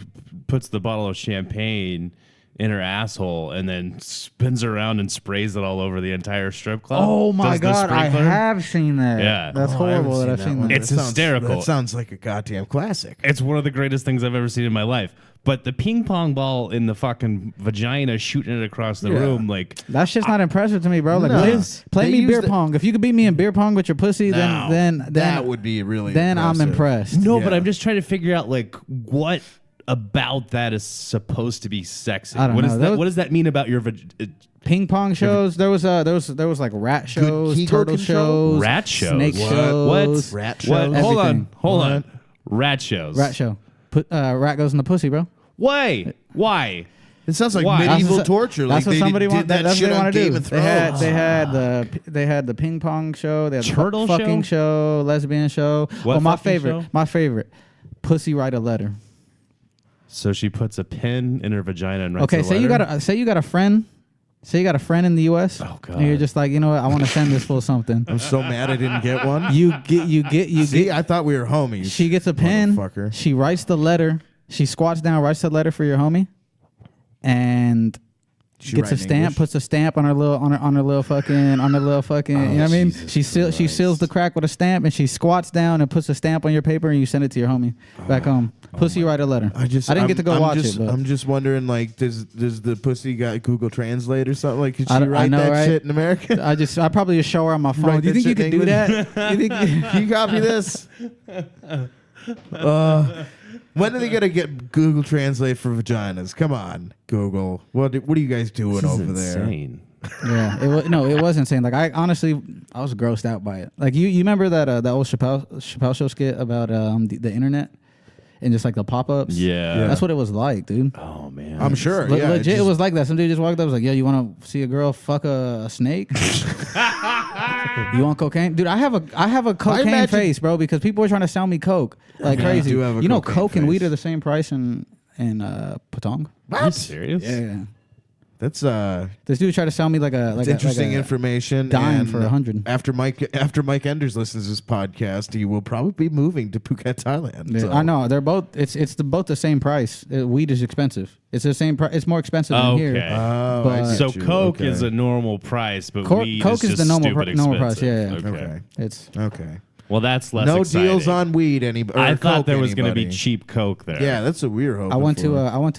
puts the bottle of champagne in her asshole and then spins around and sprays it all over the entire strip club. "Oh my Does the god, I sprinkler. have seen that. Yeah. that's horrible that I've seen one. that. It's That sounds- hysterical. That sounds like a goddamn classic. It's one of the greatest things I've ever seen in my life. But the ping pong ball in the fucking vagina shooting it across the Yeah. room, like That shit's not impressive to me, bro. Like, No. play They me use beer the- pong. If you could beat me in beer pong with your pussy, Now, then that would be really. then I'm impressive. impressed. no. Yeah. But I'm just trying to figure out like what about that is supposed to be sexy? I don't What know. is that? What does that mean about your ping pong shows? There was like rat shows, Kegel turtle control? shows, rat shows? snake What? shows, What? Rat What? shows? Hold Everything. on. Rat shows. rat show. Rat goes in the pussy, bro. Why? Why? It sounds like Why? medieval That's torture. That's like what somebody did wanted. that That's shit what they on want to Game do. of Thrones. They had the ping pong show. They had the Turtle fucking show? show, lesbian show. What my fucking favorite, show? my favorite, pussy write a letter. So she puts a pin in her vagina and writes Okay, a say you letter? got a friend. Say you got a friend in the U.S. Oh, God. And you're just like, you know what? I want to send this fool something. I'm so mad I didn't get one. You See, get. I thought we were homies. She gets a pen. Motherfucker. She writes the letter. She squats down, writes the letter for your homie, and She gets a write in stamp. English? Puts a stamp on her little you know what I mean? Jesus She seals the crack with a stamp, and she squats down and puts a stamp on your paper, and you send it to your homie back home. Pussy write a letter. I didn't get to go watch it. But I'm just wondering, like, does the pussy got Google Translate or something? Like, could I she know, write that right? shit in America? I probably just show her on my phone. Write Do you that think you shit could in do that? You think? Can you copy this? When are they gonna get Google Translate for vaginas? Come on, Google. What are you guys doing This is over there? insane. Yeah, it was insane. Like I honestly, I was grossed out by it. Like you remember that old Chappelle show skit about the internet and just like the pop-ups. Yeah. That's what it was like, dude. Oh man. I'm sure. Le- yeah, legit, it was like that. Some dude just walked up, was like, "Yo, you want to see a girl fuck a snake? You want cocaine, dude? I have a cocaine imagine- face, bro, because people were trying to sell me coke like Yeah, crazy. you do have a You know, cocaine coke and weed face. are the same price in Patong. Are you serious? Yeah. That's This dude tried to sell me like interesting like a information. dime and for 100. After Mike Enders listens to this podcast, he will probably be moving to Phuket, Thailand. Yeah, So- I know they're both. It's both the same price. Weed is expensive. It's the same price. It's more expensive than here. Okay. Oh, I But- get So you. Coke Okay. is a normal price, but weed Coke is is just the normal stupid normal price. expensive. Yeah. Okay. It's Okay. Well, that's less No exciting. deals on weed. I thought there was going to be cheap Coke there. Yeah, that's what we were hoping. I went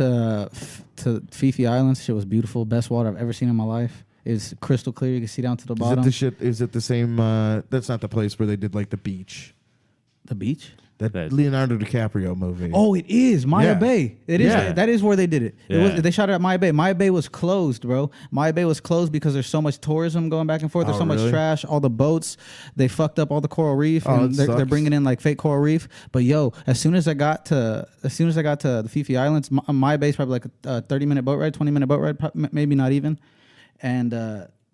for. to Fifi Islands. Shit was beautiful. Best water I've ever seen in my life. It's crystal clear. You can see down to the Is bottom. it the shit? Is it the same? That's not the place where they did like the beach. The beach. That Leonardo DiCaprio movie. Oh, it is Maya Yeah. Bay. It is. Yeah. That is where they did it. It Yeah. was. They shot it at Maya Bay. Maya Bay was closed, bro. Maya Bay was closed because there's so much tourism going back and forth. There's Oh, so much really? trash. All the boats. They fucked up all the coral reef. Oh, and that they're sucks. bringing in like fake coral reef. But yo, as soon as I got to the Fifi Islands, Maya Bay's probably like a 30-minute boat ride, 20-minute boat ride, maybe not even. And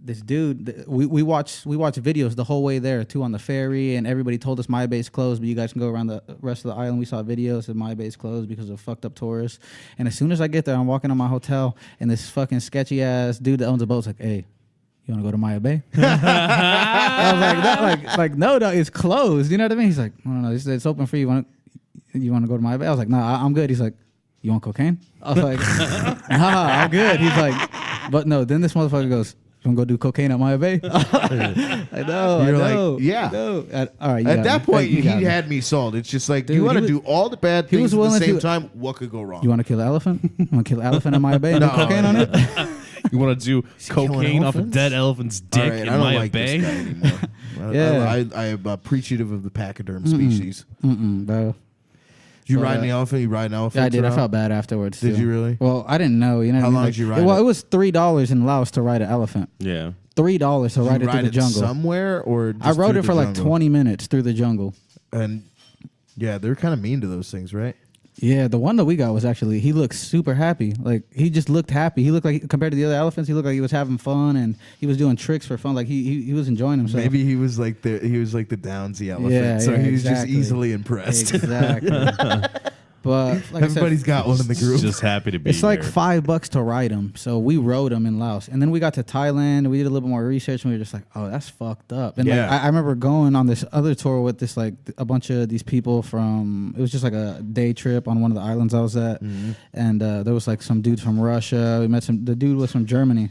this dude, we watched videos the whole way there too on the ferry, and everybody told us Maya Bay's closed, but you guys can go around the rest of the island. We saw videos of Maya Bay's closed because of fucked up tourists. And as soon as I get there, I'm walking to my hotel, and this fucking sketchy ass dude that owns a boat's like, "Hey, you want to go to Maya Bay?" I was like, no, it's closed. You know what I mean? He's like, no, it's open for you. You want to go to Maya Bay? I was like, nah, I'm good. He's like, you want cocaine? I was like, nah, I'm good. He's like, but no. Then this motherfucker goes, you want to go do cocaine at Maya Bay? I know. You're I know, like, yeah. I know. All right. At that point, he got me. had me sold. It's just like, Dude, you want he to was- do all the bad he things was at the willing same to- time. What could go wrong? You want to kill an elephant? You want to kill an elephant at Maya Bay and No. do cocaine on it? You want to do killing cocaine off a elephants? dead elephant's All dick right, in I don't Maya like Bay? this guy anymore. Yeah. I am appreciative of the pachyderm species. Bro. Did you But, ride an elephant? You ride an elephant? Yeah, I did. I around? felt bad afterwards. Did too. you really? Well, I didn't know. You know How what I mean? long Like, did you ride Well, it? it was $3 in Laos to ride an elephant. Yeah. $3 to Did ride you it through the jungle. somewhere or I just rode through it the for like jungle? 20 minutes through the jungle. And yeah, they're kind of mean to those things, right? Yeah, the one that we got was actually, he looked super happy. Like, he just looked happy. He looked like, compared to the other elephants, he looked like he was having fun and he was doing tricks for fun. Like, he was enjoying himself. Maybe he was like the Downsy elephant, Yeah, so yeah, he was exactly. just easily impressed. Exactly. But like Everybody's I said, got one in the group. Just happy to be it's like here. $5 to ride them. So we rode them in Laos. And then we got to Thailand and we did a little bit more research and we were just like, oh, that's fucked up. And Yeah. like, I remember going on this other tour with this, like a bunch of these people from, it was just like a day trip on one of the islands I was at. Mm-hmm. And there was like some dudes from Russia. We met the dude was from Germany.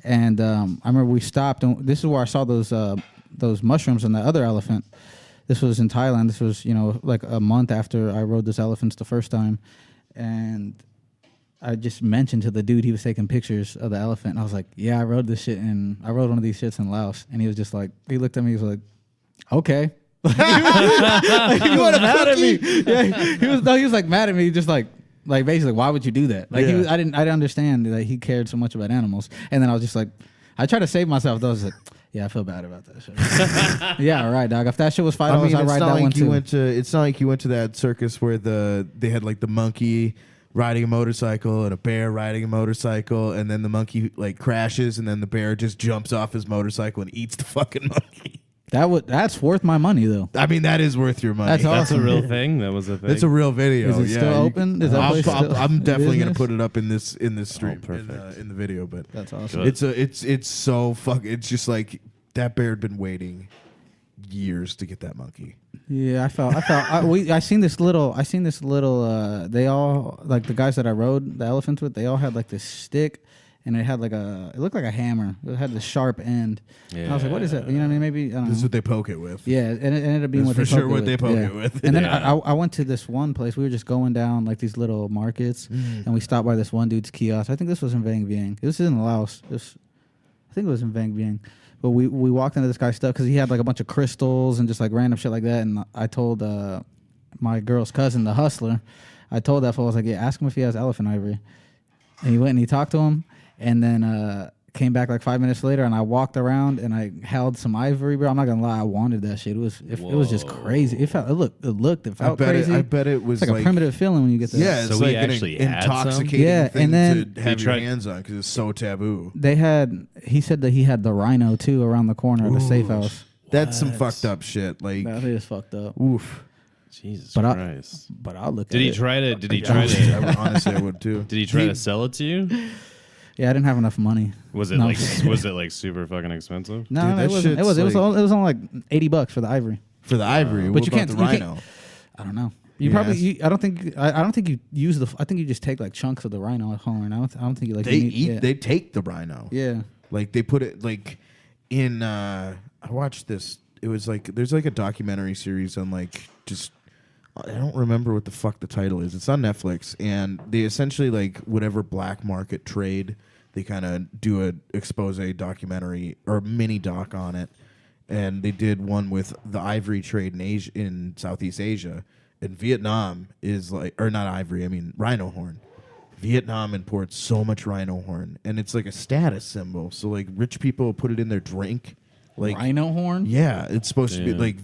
And I remember we stopped and this is where I saw those mushrooms on the other elephant. This was in Thailand. This was, like a month after I rode this elephants the first time. And I just mentioned to the dude, he was taking pictures of the elephant. And I was like, yeah, I rode this shit and I rode one of these shits in Laos. And he was just like, he looked at me, he was like, okay. He was mad at me. Yeah, he was like mad at me, just like, Like basically, why would you do that? Like I didn't understand that he cared so much about animals. And then I was just like, I tried to save myself. Though I was like, yeah, I feel bad about that shit. Yeah, all right, dog. If that shit was $5, I'd ride that one too. It's not like you went to that circus where they had like the monkey riding a motorcycle and a bear riding a motorcycle, and then the monkey like crashes, and then the bear just jumps off his motorcycle and eats the fucking monkey. That's worth my money though. I mean, that is worth your money. That's awesome. That's a real thing. That was a thing. It's a real video. Is it still open? Is that place still I'm definitely business? gonna put it up in this stream perfect. in the video. But That's awesome. Good. it's so fucking. It's just like that bear had been waiting years to get that monkey. Yeah, I seen this little. They all like the guys that I rode the elephants with. They all had like this stick, and it had like it looked like a hammer. It had the sharp end. Yeah. And I was like, what is that? You know what I mean? Maybe I don't know. This is what they poke it with. Yeah, and it ended up being That's what for sure what they poke it with. And then I went to this one place. We were just going down like these little markets, and we stopped by this one dude's kiosk. I think this was in Vieng. This is in Laos. I think it was in Vieng. But we walked into this guy's stuff because he had like a bunch of crystals and just like random shit like that. And I told my girl's cousin, the hustler, I told that fool, I was like, yeah, ask him if he has elephant ivory. And he went and he talked to him, and then came back like 5 minutes later, and I walked around and I held some ivory, bro. I'm not gonna lie, I wanted that shit. It was just crazy. It felt crazy. I bet it was it's like a primitive feeling when you get that. Yeah, it's So like we an actually had intoxicating thing and then to have your hands on because it's so taboo. He said that he had the rhino too around the corner of the safe house. That's some fucked up shit. Like, That is fucked up. oof. Jesus But Christ. But I'll look Did at he it. try to? Did he try to? Honestly, I would too. Did he try to sell it to you? Yeah, I didn't have enough money. Was it No. like super fucking expensive? No, Dude, that it wasn't. It was shit's only like $80 for the ivory. For the ivory, But what you about can't- the you can't- rhino? I don't know. You Yeah, probably. I don't think you use the. I think you just take like chunks of the rhino horn. I don't think you like. They you need- eat. Yeah. They take the rhino. Yeah. Like they put it like in. I watched this. It was like there's like a documentary series on like just. I don't remember what the fuck the title is. It's on Netflix, and they essentially like whatever black market trade. They kind of do a expose documentary or mini doc on it, and they did one with the ivory trade in Asia, in Southeast Asia, and Vietnam is like, or not ivory, I mean rhino horn. Vietnam imports so much rhino horn, and it's like a status symbol. So like rich people put it in their drink. Like Rhino horn. yeah, it's supposed to be like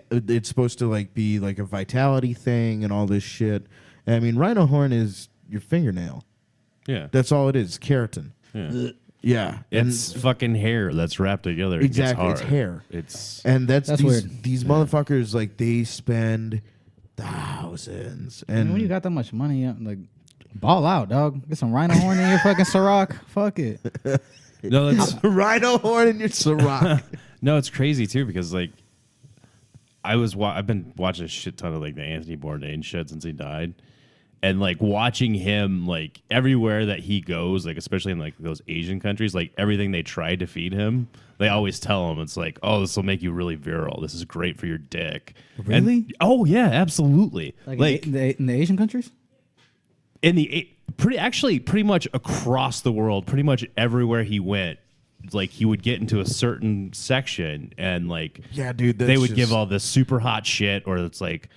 it's supposed to like be like a vitality thing and all this shit. And, I mean, rhino horn is your fingernail. Yeah. That's all it is. Keratin. Yeah. Yeah, It's fucking hair that's wrapped together. Exactly, It it's gets hard. hair. It's and that's That's these, weird. These motherfuckers like they spend thousands. And When you got that much money, like ball out, dog. Get some rhino horn in your fucking Ciroc. Fuck it. no, that's rhino horn in your Ciroc. no, it's crazy too because like I've been watching a shit ton of like the Anthony Bourdain shit since he died. And like watching him, like everywhere that he goes, like especially in like those Asian countries, like everything they try to feed him, they always tell him it's like, oh, this will make you really virile. This is great for your dick. Really? And, oh yeah, absolutely. Like in the Asian countries. Pretty much across the world, pretty much everywhere he went, like he would get into a certain section and like Yeah, dude, they would give all this super hot shit or it's like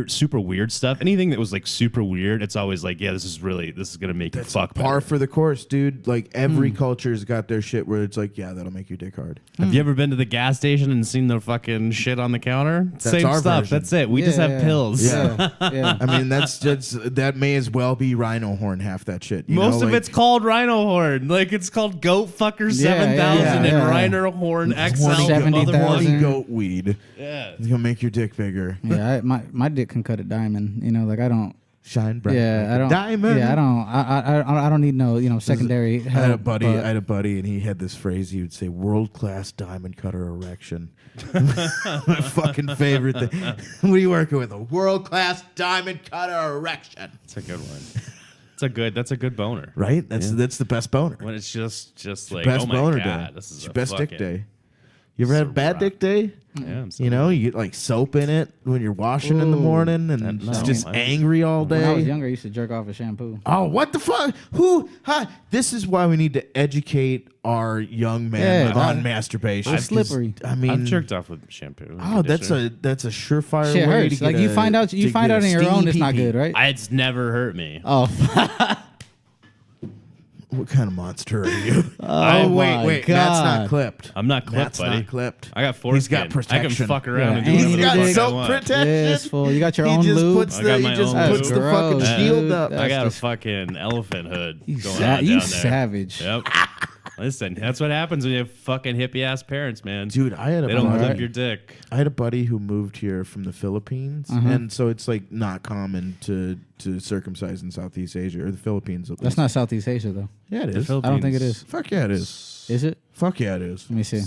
super weird stuff. Anything that was like super weird, it's always like, yeah, this is gonna make you fuck par better. for the course, dude. Like every culture's got their shit where it's like, yeah, that'll make your dick hard. Have you ever been to the gas station and seen the fucking shit on the counter? Same our stuff. version. That's it. We just have pills. Yeah. Yeah. I mean, that may as well be rhino horn, half that shit. You Most know, of like, it's called Rhino Horn. Like it's called Goat Fucker 7000 yeah. and Rhino Horn XL. 70,000. motherfucker. goat weed. Yeah. It's gonna make your dick bigger. Yeah, my dick can cut a diamond. You know, like I don't. Shine bright. Yeah, like I a don't. Diamond. Yeah, I don't need no secondary. I had a help, buddy. but- I had a buddy, and he had this phrase. He would say, "World class diamond cutter erection." My fucking favorite thing. What are you working with? A world class diamond cutter erection. It's a good one. That's a good boner. Right? That's the best boner. When it's just like, Best oh my boner God, day. this is It's a your best dick fucking- day. You ever So have bad rough. dick day? Yeah, You know, you get like soap in it when you're washing in the morning, and No, it's just I- angry all day. When I was younger, I used to jerk off with shampoo. Oh, what the fuck? Who? Hi. This is why we need to educate our young men Yeah, on masturbation. It's slippery. I mean, I've jerked off with shampoo. Oh, that's a surefire Shit way hurts. to Like get you find out, to on get a your own, stingy it's not pee-pee. good, right? It's never hurt me. Oh, What kind of monster are you? oh my wait, God. Matt's not clipped. I'm not clipped, Matt's buddy. not clipped. I got foreskin. He's got I protection. can fuck around Yeah, and do and whatever he's the got fuck I soap want. protection. Yes, fool. You got your He own just lube. puts I got the, my he just own puts lube. the fucking Gross, shield dude. up. I got a That's fucking elephant hood You going sa- on you down there. savage. Yep. Listen, that's what happens when you have fucking hippie ass parents, man. Dude, I had They don't a clip buddy, your dick. I had a buddy who moved here from the Philippines, and so it's like not common to circumcise in Southeast Asia or the Philippines. At That's least. not Southeast Asia, though. Yeah, it The is. I don't think it is. Fuck yeah, it is. Is it? Fuck yeah, it is. Let me see.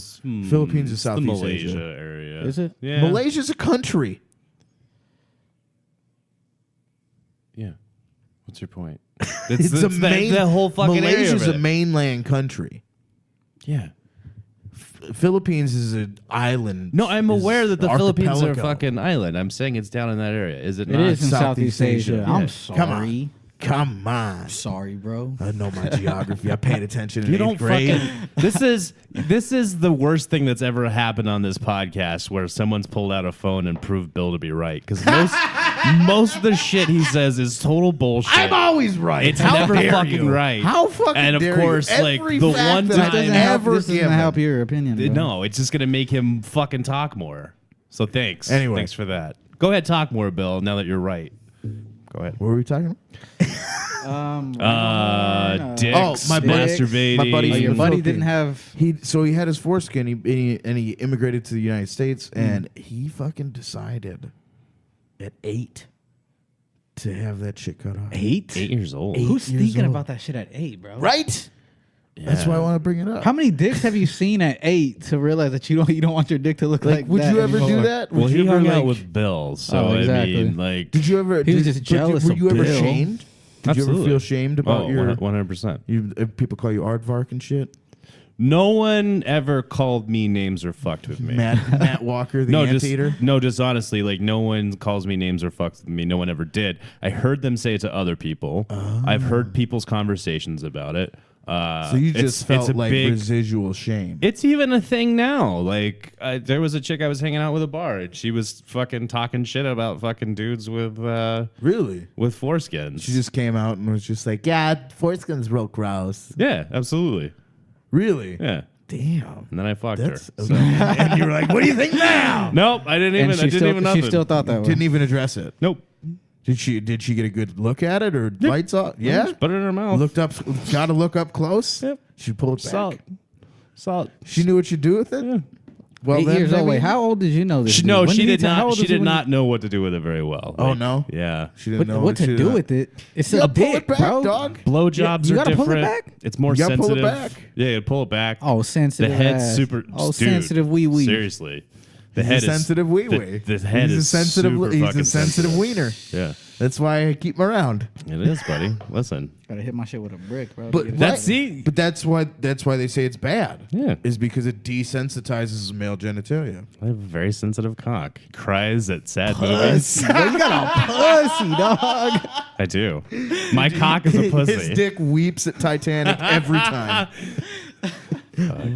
Philippines is It's the Southeast Malaysia Asia. area. Is it? Yeah. Malaysia's a country. Yeah. What's your point? It's a main. the whole fucking area Malaysia's over a there. mainland country. Yeah. Philippines is an island. No, I'm is aware that the Philippines are a archipelago. fucking island. I'm saying it's down in that area. Is it It not? is in Southeast Southeast Asia. Asia. I'm Yeah. sorry. Come on. Sorry, bro. I know my geography. I paid attention in You 8th don't grade. fucking. This is the worst thing that's ever happened on this podcast, where someone's pulled out a phone and proved Bill to be right. Because most of the shit he says is total bullshit. I'm always right. It's How never dare fucking you? right. How fucking And of dare course, you? like, Every the fact one that time- I've Doesn't help, ever this doesn't given. help your opinion. Bro. No, it's just gonna make him fucking talk more. So thanks. Anyway. Thanks for that. Go ahead, talk more, Bill. Now that you're right. Go ahead. What were we talking about? Dicks, my buddy- masturbating. my buddy- Oh, your buddy Philippines. didn't have. He had his foreskin, he immigrated to the United States, and he fucking decided at 8 to have that shit cut off. 8? 8 years old. Who's years thinking old. about that shit at 8, bro? Right? That's why I want to bring it up. How many dicks have you seen at 8 to realize that you don't want your dick to look like would that you ever do anymore? that? Well, Would he you ever, hung out like- with Bill, so Oh, exactly. I mean, like, Did you ever? He was did- just but you- jealous Were of you ever Bill. shamed? Did you ever Absolutely. feel shamed about your? 100%. If people call you Aardvark and shit. No one ever called me names or fucked with me. Matt Walker, the anteater. just honestly, like, no one calls me names or fucks with me. No one ever did. I heard them say it to other people. I've heard people's conversations about it. So you just felt like residual shame. It's even a thing now. Like, there was a chick I was hanging out with at a bar, and she was fucking talking shit about fucking dudes with Really? foreskins. She just came out and was just like, "Yeah, foreskin's real gross." Yeah, absolutely. Really? Yeah. Damn. And then I fucked That's her. and you were like, "What do you think now?" Nope, I didn't even. And I didn't even she nothing. still thought that way. Didn't even address it. Nope. Did she get a good look at it or lights off? Yeah. Just put it in her mouth. Looked up. Got to look up close. Yep. She pulled it back. Salt. She knew what you do with it. Yeah. Well, 8 then years old. maybe- Wait, how old did you know this? She, dude? no, When she did how not. old She was he did when not know what to do with it very well. Oh, Like, no? Yeah. She didn't know What to do she- with it? It's You a gotta pull dick, it back, bro. dog. Blowjobs You are gotta pull it different. back? It's more You gotta pull it sensitive. back. Yeah, you pull it back. Oh, sensitive. the head's ass. super. Oh, dude, sensitive wee wee. Seriously, the He's head a sensitive wee wee. The head he's is a sensitive. super He's fucking a sensitive wiener. Yeah, That's why I keep him around. it is, buddy. Listen, Gotta hit my shit with a brick, bro. to But get it that's out. see. But that's why they say it's bad. Yeah. Is because it desensitizes male genitalia. I have a very sensitive cock. He cries at sad movies. Bro, you got a pussy, dog. I do. My cock is a pussy. His dick weeps at Titanic every time.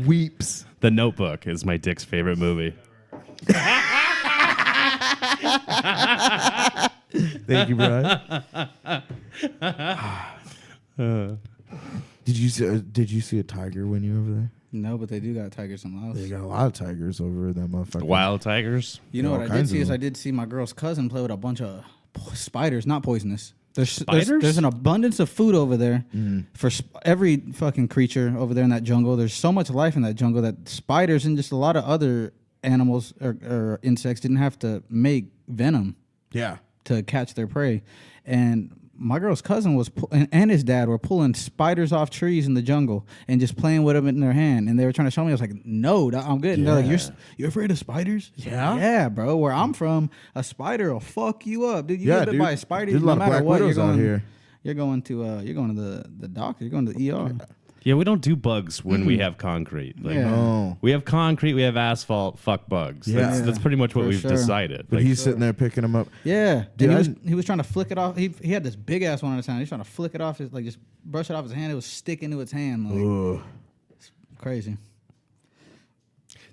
Weeps. The Notebook is my dick's favorite movie. Thank you, Brian. Did you see a tiger when you were over there? No, but they do got tigers in Laos. They got a lot of tigers over there, motherfucker. Wild tigers. You know all what I did kinds see of is them. I did see my girl's cousin play with a bunch of spiders, not poisonous. Spiders? There's an abundance of food over there for every fucking creature over there in that jungle. There's so much life in that jungle that spiders and just a lot of other animals or insects didn't have to make venom Yeah. to catch their prey. And my girl's cousin was and his dad were pulling spiders off trees in the jungle and just playing with them in their hand. And they were trying to show me. I was like, no, I'm good. And they're like, you're afraid of spiders? Yeah? Yeah, bro. Where I'm from, a spider will fuck you up, dude. You get bit by a spider, There's a no lot of matter black what, widows out here. you're going to the doctor. You're going to the ER. Yeah, we don't do bugs when we have concrete. Like, No. we have concrete, we have asphalt. Fuck bugs. Yeah. That's pretty much what For we've sure. decided. But Like, he's sitting there picking them up. Yeah, Dude, and he was trying to flick it off. He had this big ass one at a time. He's trying to flick it off, like just brush it off his hand. It was sticking to his hand, like Ugh. crazy.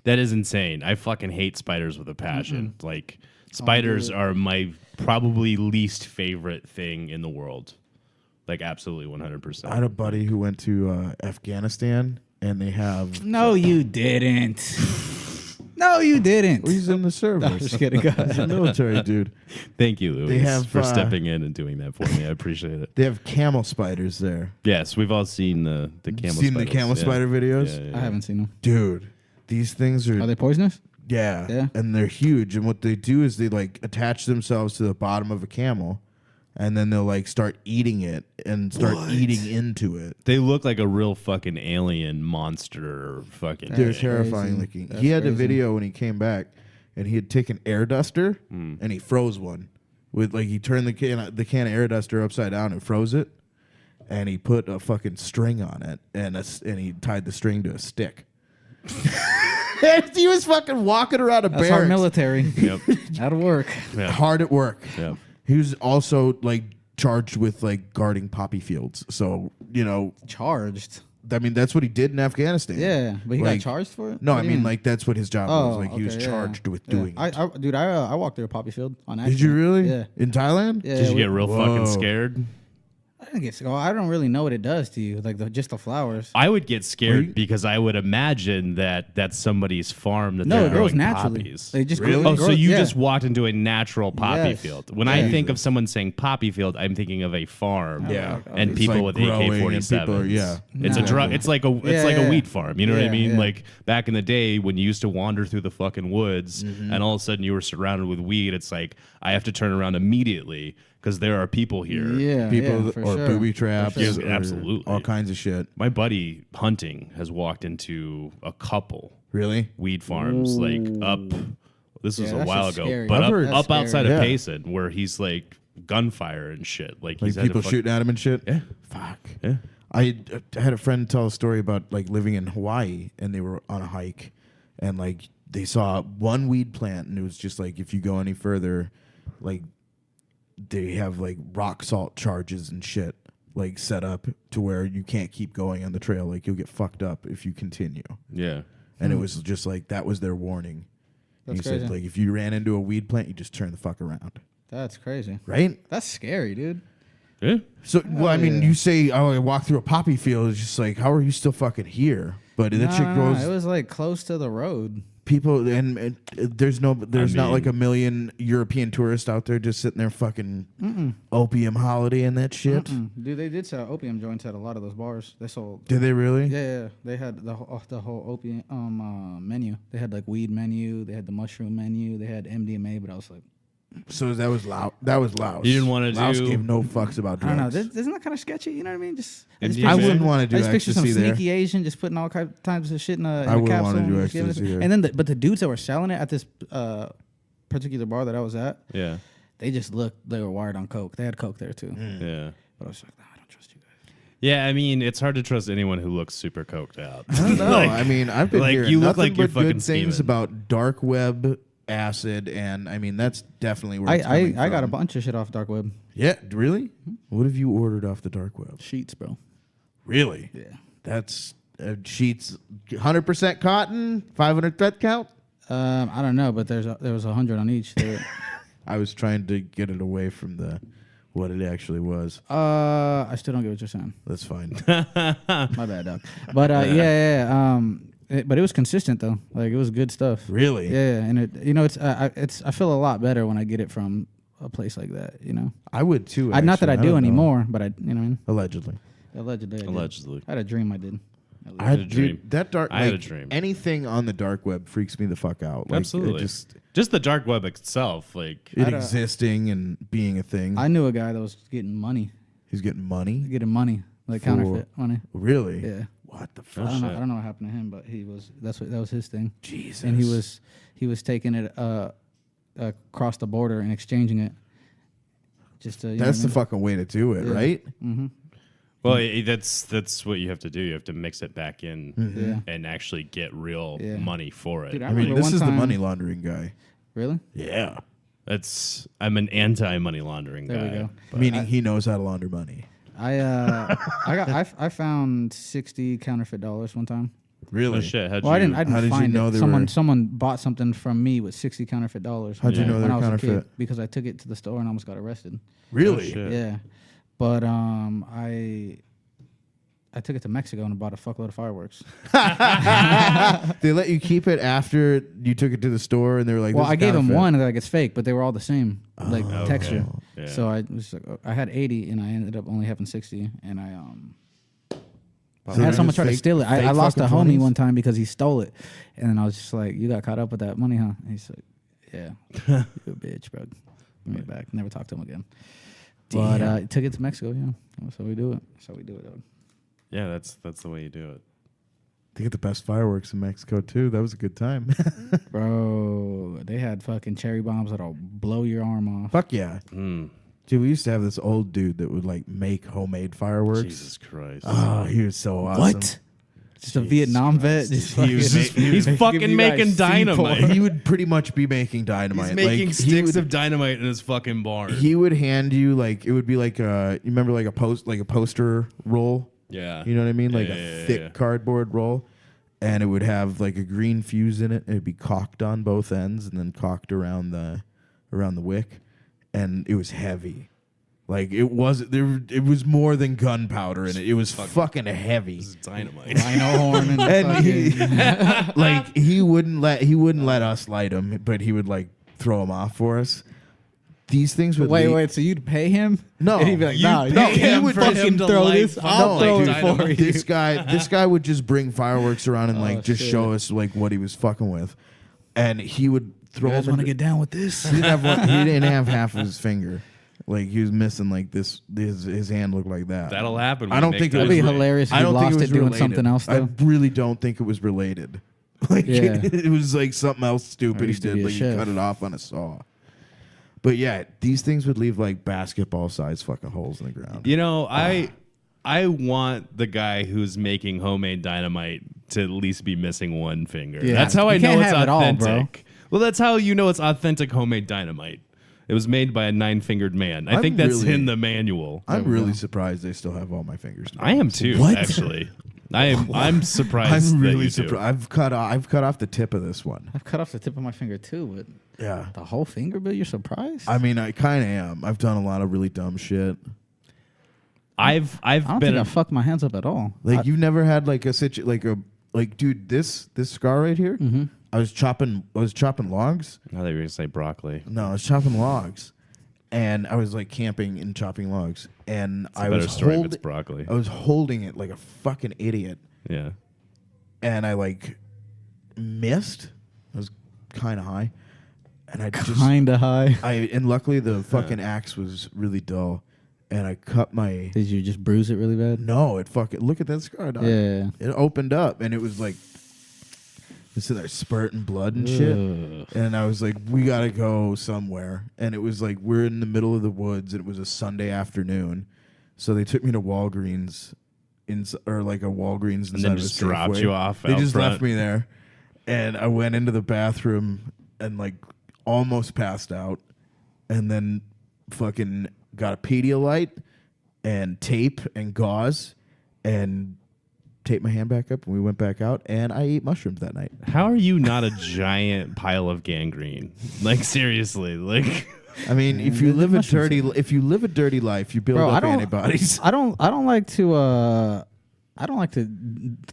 that is insane. I fucking hate spiders with a passion. Like, spiders are my probably least favorite thing in the world. Like, absolutely 100%. I had a buddy who went to Afghanistan, and they have. No, you didn't. No, you didn't. He's in the service. I'm just kidding, guys. He's a military dude. Thank you, Louis, They have, for stepping in and doing that for me. I appreciate it. They have camel spiders there. Yes, we've all seen the camel Seen spiders. the camel Yeah. spider videos? Yeah, yeah, I haven't seen them. Dude, these things Are they poisonous? yeah, Yeah. and they're huge. And what they do is they like attach themselves to the bottom of a camel, and then they'll like start eating it and start eating into it. They look like a real fucking alien monster. Fucking. They're That's terrifying crazy. looking. That's He had a crazy. video when he came back, and he had taken air duster and he froze one with like he turned the can of air duster upside down and froze it, and he put a fucking string on it and he tied the string to a stick. He was fucking walking around a That's our barracks, military. Yep. That'll work. Yeah. hard at work. Yep. He was also like charged with like guarding poppy fields. So Charged. I mean that's what he did in Afghanistan. Yeah, but he Like, got charged for it. No, What I do you mean like that's what his job was. Like he was okay, yeah. charged with Yeah. doing it. Dude, I walked through a poppy field on accident. Did you really? Yeah. In Thailand? Yeah. Did you we- get real Whoa. fucking scared? I didn't get. Oh, I don't really know what it does to you, like just the flowers. I would get scared you- because I would imagine that that's somebody's farm that No, they're it grows growing naturally. poppies. They just Really? grow, Oh, so you yeah. just walked into a natural poppy Yes. field. When Yeah. I think of someone saying poppy field, I'm thinking of a farm. Yeah. And It's people like with growing and AK-47s. people are- yeah. It's a No. drug. It's like a Yeah, a yeah. wheat farm. You know what I Yeah, mean? yeah. Like back in the day when you used to wander through the fucking woods and all of a sudden you were surrounded with weed. It's like I have to turn around immediately because there are people here. Yeah, People yeah, for or sure. booby traps, sure. Yes, or absolutely. all kinds of shit. My buddy hunting has walked into a couple Really? weed farms like up. This was Yeah, a that's while just ago, scary. but I've heard- up That's outside scary. of Yeah. Payson, where he's like gunfire and shit. Like Like he's had to people fuck- shooting at him and shit. Yeah, Fuck. yeah. I had a friend tell a story about like living in Hawaii, and they were on a hike, and like they saw one weed plant, and it was just like if you go any further, like they have like rock salt charges and shit like set up to where you can't keep going on the trail. Like you'll get fucked up if you continue. Yeah. And it was just like that was their warning. And That's he said crazy. like if you ran into a weed plant, you just turn the fuck around, That's crazy. right? That's scary, dude. Yeah. So well, I mean, yeah. you say, "Oh, I walked through a poppy field." It's just like, how are you still fucking here? But that shit Nah, goes. it was like close to the road. People and there's not mean- like a million European tourists out there just sitting there fucking opium holiday and that shit. Dude, they did sell opium joints at a lot of those bars. They sold. Did they really? Yeah, they had the whole opium menu. They had like weed menu. They had the mushroom menu. They had MDMA. But I was like, So that was loud. That was Laos. You didn't wanna Laos do- gave no fucks about I don't know. drugs. Isn't that kind of sketchy? You know what I mean? I MDMA? wouldn't want to do I just picture some ecstasy there. sneaky Asian just putting all kinds of shit in a, I in a wouldn't capsule. wanna do and just giving it ecstasy to- there. And then, but the dudes that were selling it at this particular bar that I was at, Yeah. they just looked. They were wired on coke. They had coke there too. Yeah. But I was like, nah, I don't trust you guys. Yeah, I mean, it's hard to trust anyone who looks super coked out. I don't know. I mean, I've been like, hearing you look nothing like you're but fucking good things scheming. about dark web acid, and I mean that's definitely where it's I coming got a from. bunch of shit off dark web Yeah, really? What have you ordered off the dark web? sheets, bro. Really? Yeah. That's sheets, 100% cotton, 500 thread count. I don't know, but there was 100 on each. I was trying to get it away from the what it actually was. I still don't get what you're saying. That's fine. My bad, dog. But but it was consistent though. Like it was good stuff. Really? Yeah, and I feel a lot better when I get it from a place like that. You know, I would too. not that I actually. do don't know. anymore, but I you know what I mean. Allegedly. Allegedly. I did. Allegedly. I had a dream. I did. I had a dream. Dude, that dark. I had a like, dream. Anything on the dark web freaks me the fuck out. Like, Absolutely. It Just the dark web itself. Like, it I'd, existing and being a thing. I knew a guy that was getting money, He's getting money. like For- counterfeit money. Really? Yeah. What the I fuck? don't know. shit. I don't know what happened to him, but that was his thing. Jesus. And he was taking it across the border and exchanging it. Just to, That's the fucking way to do it, right? Mm-hmm. Well, that's what you have to do. You have to mix it back in Yeah. and actually get real money for it. Dude, I mean, this is the money laundering guy. Really? Yeah. I'm an anti-money laundering guy. There we go. Meaning he knows how to launder money. I found 60 counterfeit dollars one time. Really? Oh shit! I didn't how did you find know it. they were- Someone bought something from me with 60 counterfeit dollars. How'd you know they when were I was a kid, counterfeit? because I took it to the store and almost got arrested. Really? Oh, shit. Yeah, but I took it to Mexico and bought a fuckload of fireworks. They let you keep it after you took it to the store, and they were like, Well, "This I is gave them counterfeit." one and they're like, it's fake, but they were all the same, like Okay. texture. Yeah. So I was like, I had 80 and I ended up only having 60, and I So had someone just try to fake- steal it. I fake lost a fucking homie 20s? one time because he stole it, and then I was just like, "You got caught up with that money, huh?" And he's like, "Yeah, you a bitch, bro. Give me it back." Never talked to him again. But Damn. took it to Mexico. Yeah, that's how we do it. That's how we do it, dog. Yeah, that's the way you do it. They get the best fireworks in Mexico too. That was a good time. Bro, they had fucking cherry bombs that'll blow your arm off. Fuck yeah, Mm. dude. We used to have this old dude that would like make homemade fireworks. Jesus Christ! Oh, he was so awesome. What? Just a Vietnam vet. Just He was fucking- just- he was He's fucking Give you guys making dynamite. He would pretty much be making dynamite. He's making Like, he sticks would- of dynamite in his fucking barn. He would hand you like it would be like you remember like a poster roll. Yeah. You know what I mean? Like Yeah, a yeah, thick yeah. cardboard roll. And it would have like a green fuse in it. It'd be cocked on both ends and then cocked around the wick. And it was heavy. Like it was more than gunpowder in it. It was fucking heavy. This is dynamite. Rhino Horn and, And he, fucking- like he wouldn't let us light him, but he would like throw them off for us. These things would wait. So you'd pay him? No. And he'd be like, You "No, pay you him can't for him fucking to throw light this. fucking I'll throw it dynamite. for you." this guy would just bring fireworks around and like Oh, just shit. show us like what he was fucking with, and he would You throw guys them. want to get down with this? He didn't have half of his finger, like he was missing like this. His hand looked like that. That'll happen. I when don't you think make it That'd was. be dynamite. hilarious if I you don't think lost it it was doing related. something else, I though. really don't think it was related. Like Yeah. it was like something else I stupid he used to did. be a Like he chef. cut it off on a saw. But yeah, these things would leave like basketball size fucking holes in the ground. You know, I want the guy who's making homemade dynamite to at least be missing one finger. Yeah. That's how I You know can't it's have it all, authentic. bro. Well, that's how you know it's authentic homemade dynamite. It was made by a 9-fingered man. I I'm think that's really- in the manual. I'm There we really go. surprised they still have all my fingers. I am too, What? actually. I'm surprised. I'm that really you do. surprised. I've cut off the tip of this one. I've cut off the tip of my finger too, but Yeah. the whole finger, Bill. You're surprised? I mean, I kind of am. I've done a lot of really dumb shit. I've I don't been think I fucked my hands up at all. Like you've never had like dude, this scar right here. Mm-hmm. I was chopping logs. I thought you were gonna say broccoli. No, I was chopping logs, and I was like camping and chopping logs, and It's a better story if it's broccoli. I was holding it like a fucking idiot, Yeah. and I like missed. I was kind of high, and I just Kinda high. and luckily the fucking axe was really dull, and I cut my. Did you just bruise it really bad? No, it fucking look at that scar, dog. Yeah. It opened up, and it was like. It's there spurting blood and shit. Ugh. And I was like, we got to go somewhere. And it was like, we're in the middle of the woods. And it was a Sunday afternoon. So they took me to Walgreens, or like a Walgreens. And then inside of a just dropped Safeway. you off They out just front. left me there. And I went into the bathroom and like almost passed out. And then fucking got a Pedialyte and tape and gauze and taped my hand back up, and we went back out, and I ate mushrooms that night. How are you not a giant pile of gangrene? Like seriously, like I mean, if you live a dirty life, you build Bro, up antibodies. I don't like to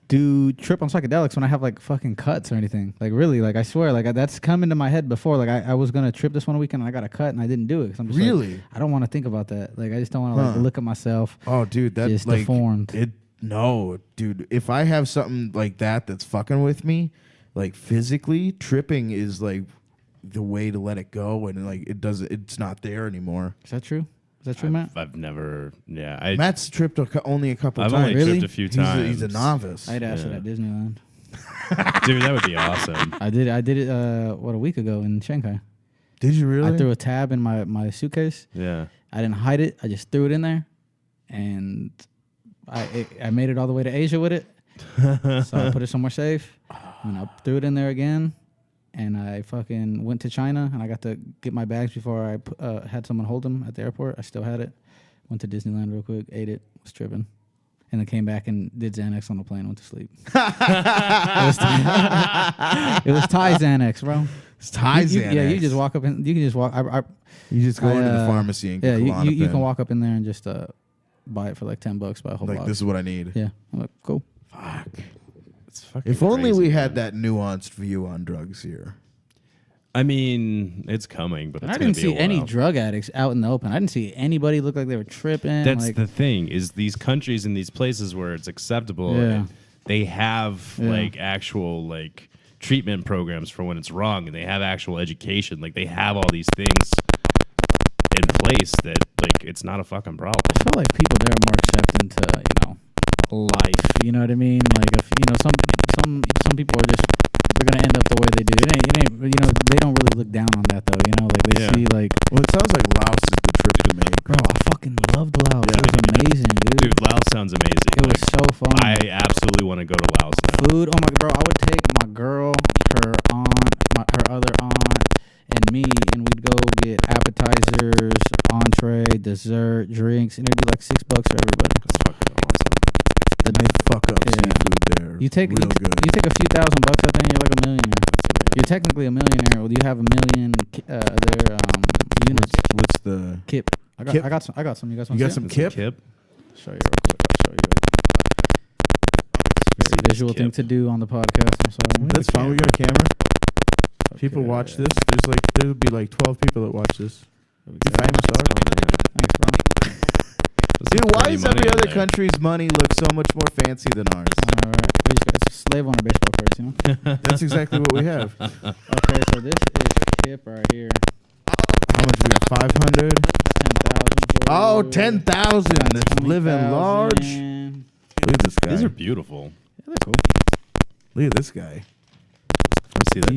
do trip on psychedelics when I have like fucking cuts or anything. Like really, like I swear, like that's come into my head before. Like I was gonna trip this one weekend and I got a cut and I didn't do it. 'Cause I'm just Really? like, I don't want to think about that. Like I just don't want to like Huh. look at myself. Oh, dude, that's Just like deformed. No, dude. If I have something like that's fucking with me, like physically, tripping is like the way to let it go, and like it's not there anymore. Is that true? Is that true, Matt? I've never. Yeah, Matt's tripped only a couple I've times. only Really? tripped a few He's times. he's a novice. I had acid Yeah. at Disneyland. Dude, that would be awesome. I did it a week ago in Shanghai. Did you really? I threw a tab in my suitcase. Yeah. I didn't hide it. I just threw it in there, and I made it all the way to Asia with it. So I put it somewhere safe, and I threw it in there again. And I fucking went to China, and I got to get my bags before I had someone hold them at the airport. I still had it. Went to Disneyland real quick, ate it, was tripping. And then came back and did Xanax on the plane, went to sleep. It was Thai Xanax, bro. It's Thai Xanax. Yeah, you just walk up and you can just walk. You just go into the pharmacy and get you can walk up in there and just buy it for like $10, buy a whole box. This is what I need. Yeah, I'm like, cool. Fuck. It's fucking If only crazy, we man. had that nuanced view on drugs here. I mean, it's coming, but it's I didn't gonna be see a any while. drug addicts out in the open. I didn't see anybody look like they were tripping. That's like, the thing, is these countries and these places where it's acceptable, Yeah. they have like actual like treatment programs for when it's wrong, and they have actual education. Like they have all these things in place that like it's not a fucking problem. I feel like people there are more accepting to life. You know what I mean? Like if some people are just they're gonna end up the way they do. It ain't they don't really look down on that though. Like they see like. Well, it sounds like Laos is the trip to make. Bro, I fucking loved Laos. It was amazing, dude. Dude, Laos sounds amazing. It was so fun. I absolutely want to go to Laos now. Food, oh my bro, I would take my girl, her aunt, her other aunt, and me, and we'd go get appetizers, entree, dessert, drinks, and it'd be like $6 for everybody. That's fucking awesome. And they fuck up seafood there. You take real good. You take a few $1,000 out there, and you're like a millionaire. You're technically a millionaire. Well, you have a million other units. What's the Kip. I got some. You guys want You got to some Is it kip? Kip? I'll show you real quick. It's a visual thing to do on the podcast. I'm sorry. That's fine. We got a camera. People watch this. There'll be like 12 people that watch this. You famous, dog. Thanks, bro. Dude, why Pretty does money every in other there. country's money look so much more fancy than ours? All right. It's a slave on a baseball cards, That's exactly what we have. Okay, so this is Kip right here. How much we got? 500? 10,000. Oh, 10,000. That's living large. Look at this guy. These are beautiful. Yeah, they're cool. Look at this guy. Let's see that.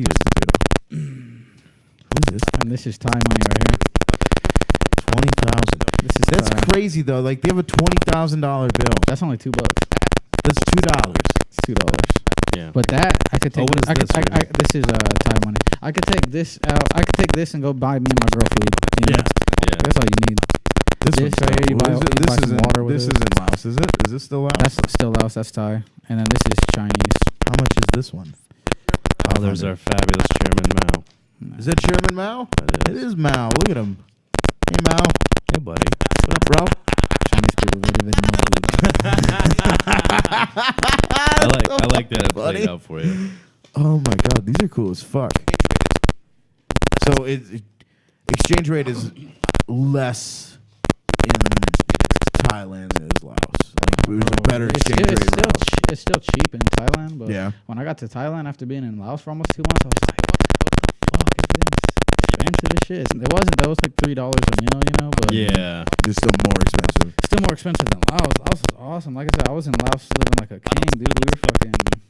Who's this? And this is Thai money right here. 20,000. That's Thai. crazy though. Like they have a $20,000 bill. That's only $2. That's $2. It's $2. Yeah. But that I could take. what is I could, this right here? this is Thai money. I could take this out. I could take this and go buy me and my girl food. You know? Yeah. That's all you need. This This one's right here, you cool. buy- Is it- you buy some isn't- water with This it. isn't Laos, is it? Is this still Laos? That's still Laos. That's Thai. And then this is Chinese. How much is this one? Oh, there's our fabulous Chairman Mao. Is that Chairman Mao? That It is. is Mao. Look at him. Hey Mao. Hey, buddy. What up, bro? Chinese people really know I like that it funny. played out for you. Oh my god, these are cool as fuck. So exchange rate is less in Thailand than it is Laos. Like, it was a better exchange rate. in Laos. It's still cheap in Thailand, but Yeah. when I got to Thailand after being in Laos for almost 2 months, I was like, what the fuck? Everything's expensive as shit. It wasn't, that was like $3 a meal, but Yeah. It's still more expensive. still more expensive than Laos. Laos was awesome. Like I said, I was in Laos living like a king, dude.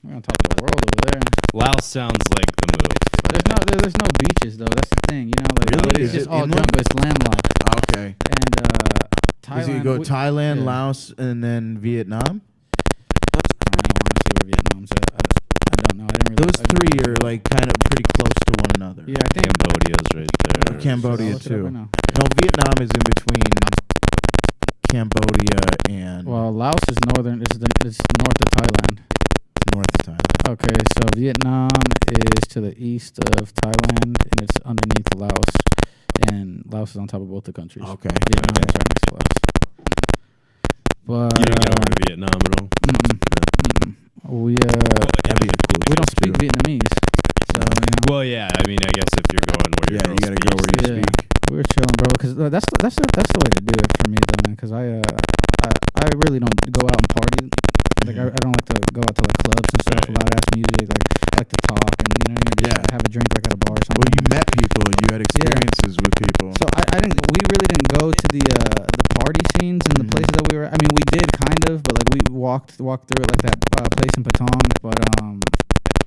We were on top of the world over there. Laos sounds like the move. There's no beaches though. That's the thing, Really? But it's Is just it all inland? jungle. It's landlocked. Okay. And Thailand. So you go Thailand, yeah. Laos, and then Vietnam? I don't know honestly where Vietnam's at. I don't know. I didn't really. Those three are like kind of pretty close to one another. Yeah, I think. Cambodia's right there. Cambodia I'll look it up too. right now. No, Vietnam is in between Cambodia and Well, Laos is northern. It's north of Thailand. north of Thailand. Okay, so Vietnam is to the east of Thailand, and it's underneath Laos. And Laos is on top of both the countries. Okay. Vietnam is right next to Laos. But You didn't get over to Vietnam at all? we That'd be a cool we don't trip, speak too. Vietnamese. So Well, yeah. I mean, I guess if you're going where Yeah, your you gotta go where you yeah, speak. we were chilling, bro. Because that's the way to do it for me, though, man. Because I really don't go out and party. Like I don't like to go out to like clubs and stuff, Right. loud ass music. Like I like to talk and just Yeah. have a drink like at a bar or something. Well, you met people. You had experiences with people. So I didn't. We really didn't go to the party scenes and the places that we were. I mean, we did kind of, but like we walked through it like that place in Patong. But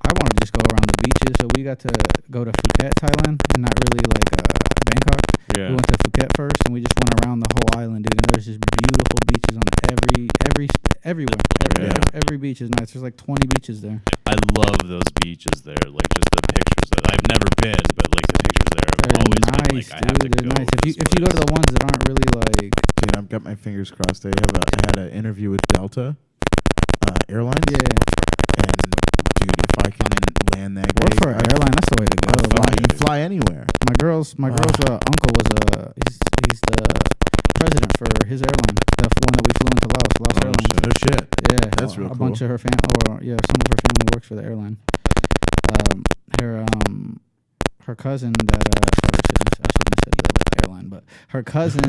I wanted to just go around the beaches. So we got to go to Phuket, Thailand, and not really like Bangkok. Yeah. We went to Phuket first, and we just went around the whole island, dude. And there's just beautiful beaches on everywhere. Every beach is nice. There's like 20 beaches there. I love those beaches there. Like just the pictures that I've never been, but like the pictures there have They're always nice, been like I have to dude. They're go. nice. If you go to the ones that aren't really like, Dude, I've got my fingers crossed. I had an interview with Delta Airlines. yeah, And dude, if I can land that work gig, for an airline. That's the way to go. you fly anywhere. My girl's uncle was he's the president for his airline, the one that we flew into Laos Airlines. No shit. Yeah, That's real a cool. bunch of her some of her family works for the airline. Her cousin that sorry, I shouldn't have said the airline, but her cousin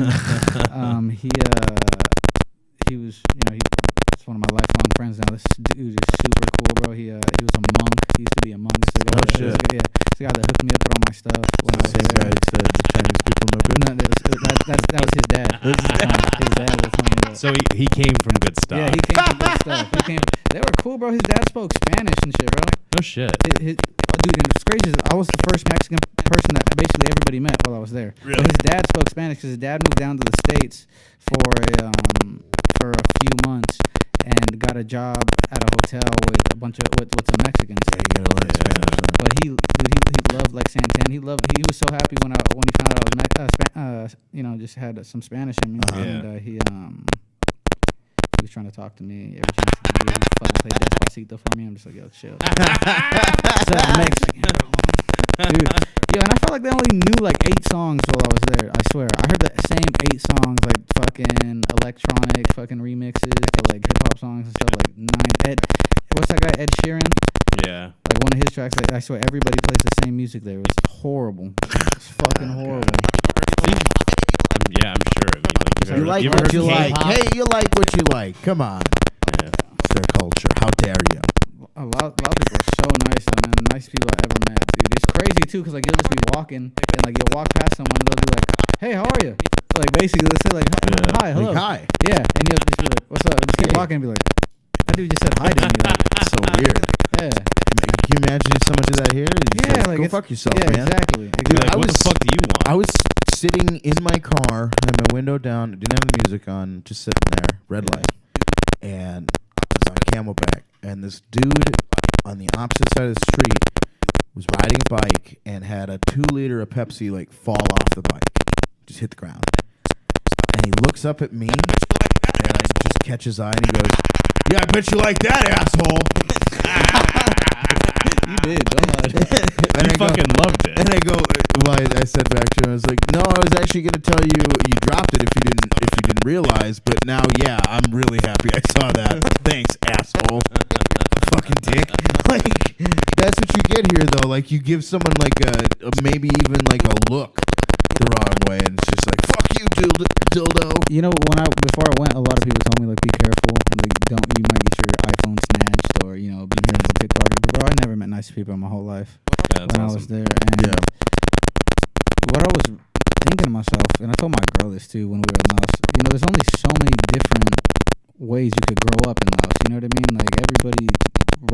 he was he's one of my lifelong friends now. This dude is super cool, bro. He was a monk. He used to be a monk. He's the guy shit. He's the guy that hooked me up with all my stuff. When I was Same there. guy that said the Chinese people no good. No, that was his dad. His dad was telling me that. So he came from good stuff. Yeah, he came from good stuff. They were cool, bro. His dad spoke Spanish and shit, bro. No shit. Dude, and it's crazy. I was the first Mexican person that basically everybody met while I was there. Really? But his dad spoke Spanish because his dad moved down to the States for a few months and got a job at a hotel with some Mexicans. Yeah, you gotta learn Spanish, man. But he loved like Santan. He was so happy when he found out I was just had some Spanish in me, and he was trying to talk to me every chance he could. He fucking played Despacito for me. I'm just like, yo, chill. So I'm Mexican, dude. Yo, and I felt like they only knew like 8 songs while I was there. I swear, I heard the same 8 songs, like fucking electronic, fucking remixes to like hip hop songs and stuff. Like 9. What's that guy? Ed Sheeran. Yeah. Like one of his tracks. Like, I swear, everybody plays the same music there. It was horrible. It's fucking horrible. Yeah, I'm sure. I mean, You like ever what heard you like. K-pop? Hey, you like what you like. Come on. Yeah. It's their culture. How dare you? A lot of people are so nice, man. Nice people I ever met, dude. It's crazy too, cause like you'll just be walking and like you'll walk past someone and they'll be like, "Hey, how are you?" Like basically they'll say like, "Hi, hello." Like, hi. Yeah, and you'll just be like, "What's up?" Just keep walking and be like, "That dude just said hi to me." Like, It's so weird. yeah, Can you imagine if someone did that here? yeah, like Go it's- fuck yourself, yeah, man. exactly. You're like, I what was- the fuck do you want? I was sitting in my car, had my window down, didn't have the music on, just sitting there, red light, and I was on Camelback, and this dude on the opposite side of the street was riding a bike and had a 2-liter of Pepsi like fall off the bike, just hit the ground, and he looks up at me, and I just catch his eye, and he goes, "Yeah, I bet you like that, asshole." You did, don't lie. And You I go- fucking loved it. And I go, well, I said back to him, I was like, no, I was actually going to tell you you dropped it if you didn't realize, but now, yeah, I'm really happy I saw that. Thanks, asshole. Fucking dick. Like, that's what you get here, though. Like, you give someone like a maybe even like a look the wrong way, and it's just like, fuck you, dildo. You know, before I went, a lot of people told me like, be careful, and like, you might get your iPhone snatched, or be careful of pickpockets. But bro, I never met nice people in my whole life That's when I awesome. was there. And what I was thinking to myself, and I told my girl this too when we were in Laos. There's only so many different ways you could grow up in Laos. You know what I mean? Like everybody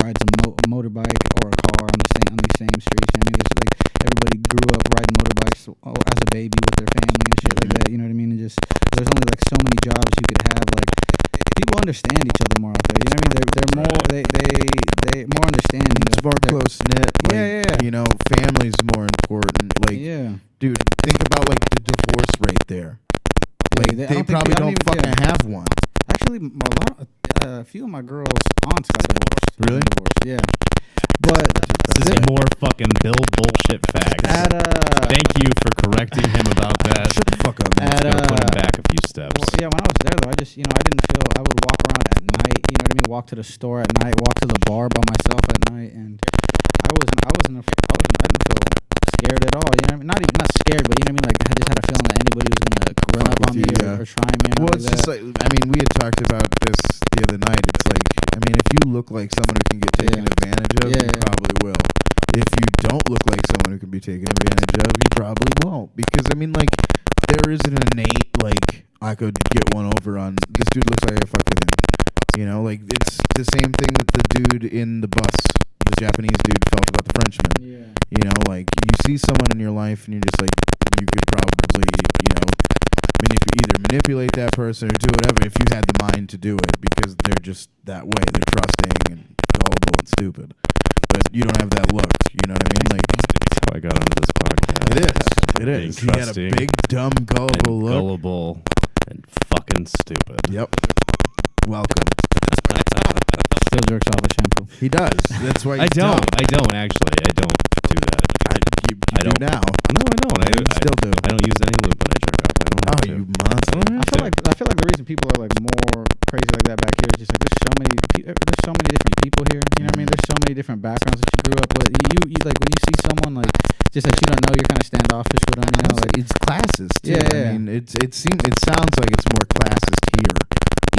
rides a motorbike or a car on these same streets. I mean, there's like everybody grew up riding motorbikes as a baby with their family and shit like that. You know what I mean? And just there's only like so many jobs you could have. Like people understand each other more out there. You know what I mean? They're more they more understanding. It's more close knit. Like, Yeah. family's more important. Like, Yeah. dude, think about like the divorce rate there. Like, I they don't think- probably I don't don't even- fucking yeah. have one. Actually, a few of my girls' aunts got divorced. Really? Yeah. But This is more fucking Bill bullshit facts. Thank you for correcting him about that. Shut the fuck up, man. At, Gotta put him back a few steps. Well, yeah, when I was there though, I just I didn't feel I would walk around at night. You know what I mean? Walk to the store at night, walk to the bar by myself at night, and I didn't feel scared at all. You know what I mean? Not scared, but you know what I mean? Like I just had a feeling that anybody was gonna run up on me or try me. Or Well, it's just like, I mean, we had talked about this the other night. It's like, I mean, if you look like someone who can get taken advantage of, you probably will. If you don't look like someone who can be taken advantage of, you probably won't. Because, I mean, like, there is an innate, like, I could get one over on, this dude looks like I fucked with him. You know, like, it's the same thing with the dude in the bus the Japanese dude felt about the Frenchman. Yeah. You know, like you see someone in your life and you're just like, you could probably, you know, either manipulate that person or do whatever if you had the mind to do it, because they're just that way. They're trusting and gullible and stupid. But you don't have that look. You know what I mean? Like, That's how I got onto this podcast. it is. It Being is. He had a trusting big, dumb, gullible and look. gullible and fucking stupid. Yep. Welcome. Still jerks off a shampoo. He does. That's why I he's don't. dumb. I don't actually. I don't do that. You I do don't. now. No, I don't. You still do. I don't use any lube when I jerk off. I don't Oh, have to. you monster. I feel like the reason people are like more crazy like that back here is just like there's so many different people here. You know what I mean? There's so many different backgrounds that you grew up with. You like when you see someone like just that you don't know, you're kind of standoffish with them. You know, like It's classist too. Yeah. I mean, it sounds like it's more classist here,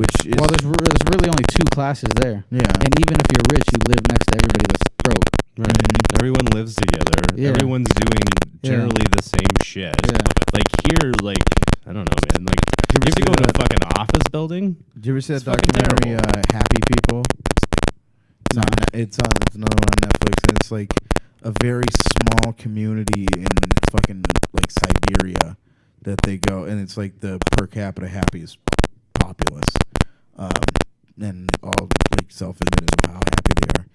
which is there's really only two classes there. Yeah. And even if you're rich, you live next to everybody that's broke. Right. Everyone lives together. Yeah. Everyone's doing generally the same shit. Yeah. Like here, like I don't know, man. Like you have to go to a fucking office building. Did you ever see that fucking documentary, terrible. Happy People? It's another one on Netflix, and it's like a very small community in fucking like Siberia that they go, and it's like the per capita happiest populace, and all like self-admitted of how happy they are,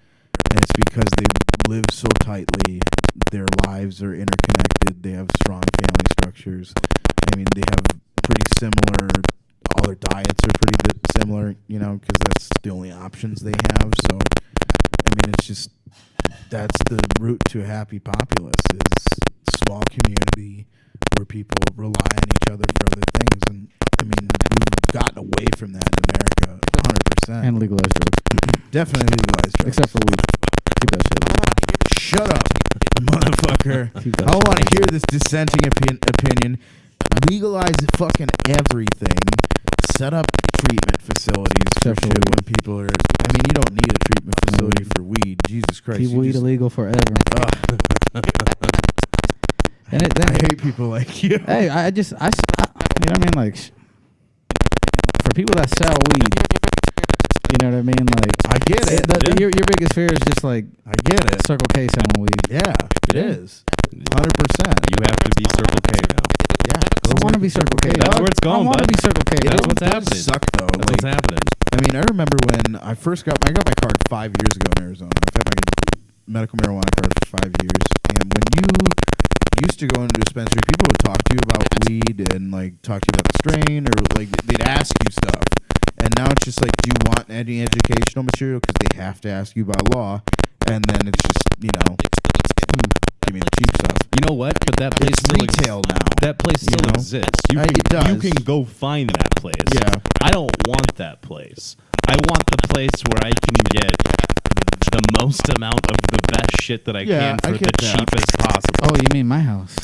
and it's because they live so tightly, their lives are interconnected, they have strong family structures. I mean, they have pretty similar. All their diets are pretty similar, you know, because that's the only options they have. So, I mean, it's just that's the route to a happy populace is small community where people rely on each other for other things. And I mean, we've gotten away from that in America, 100%. And legalized drugs. Definitely legalized drugs. Except for weed. Keep that shit. Shut up, motherfucker. I want to hear this dissenting opinion. Legalize fucking everything. Set up treatment facilities for Except for shit weed. when people are. I mean, you don't need a treatment facility for weed. Jesus Christ. Keep you weed just- illegal forever. And I hate people like you. Hey, you know what I mean? Like, for people that sell weed, you know what I mean? Like, I get it. Your biggest fear is just like I get it. Circle K selling weed. Yeah, it is. 100%. You have to be Circle K now. Yeah. I want to be Circle K. That's where it's going, I want to bud. be Circle K. That's That's what's It does happening. suck though. That's Like, what's happening. I mean, I remember when I got my card 5 years ago in Arizona. I've had my medical marijuana card for 5 years, and when you used to go into a dispensary, people would talk to you about weed and like talk to you about the strain, or like they'd ask you stuff. And now it's just like, do you want any educational material? Because they have to ask you by law, and then it's just give me the cheap stuff. You know what? But that place It's still retail now. That place still know? exists. You It does. You can go find that place. Yeah. I don't want that place. I want the place where I can get the most amount of the best shit that I Yeah, can I for the get that. cheapest possible. Oh, you mean my house?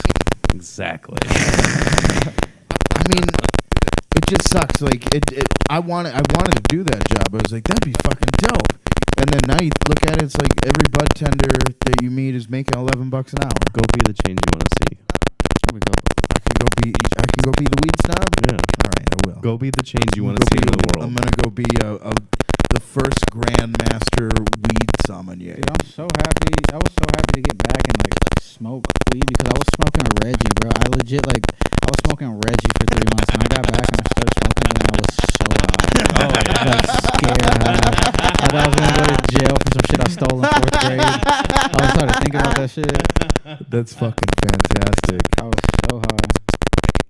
Exactly. I mean, it just sucks. Like I wanted to do that job. I was like, that'd be fucking dope. And then now you look at it, it's like every bud tender that you meet is making $11 an hour. Go be the change you want to see. I can go be the weed snob. Yeah. All right, I will. Go be the change you want to Go see be in the I'm world. gonna go be the first grandmaster weed sommelier. Dude, I was so happy to get back and like smoke weed because I was smoking Reggie, bro. I was smoking Reggie for 3 months, and I got back and I started smoking it, and I was so high. Oh, yeah. I got scared high. I thought I was gonna go to jail for some shit I stole in 4th grade. I was started thinking about that shit. That's fucking fantastic. I was so high.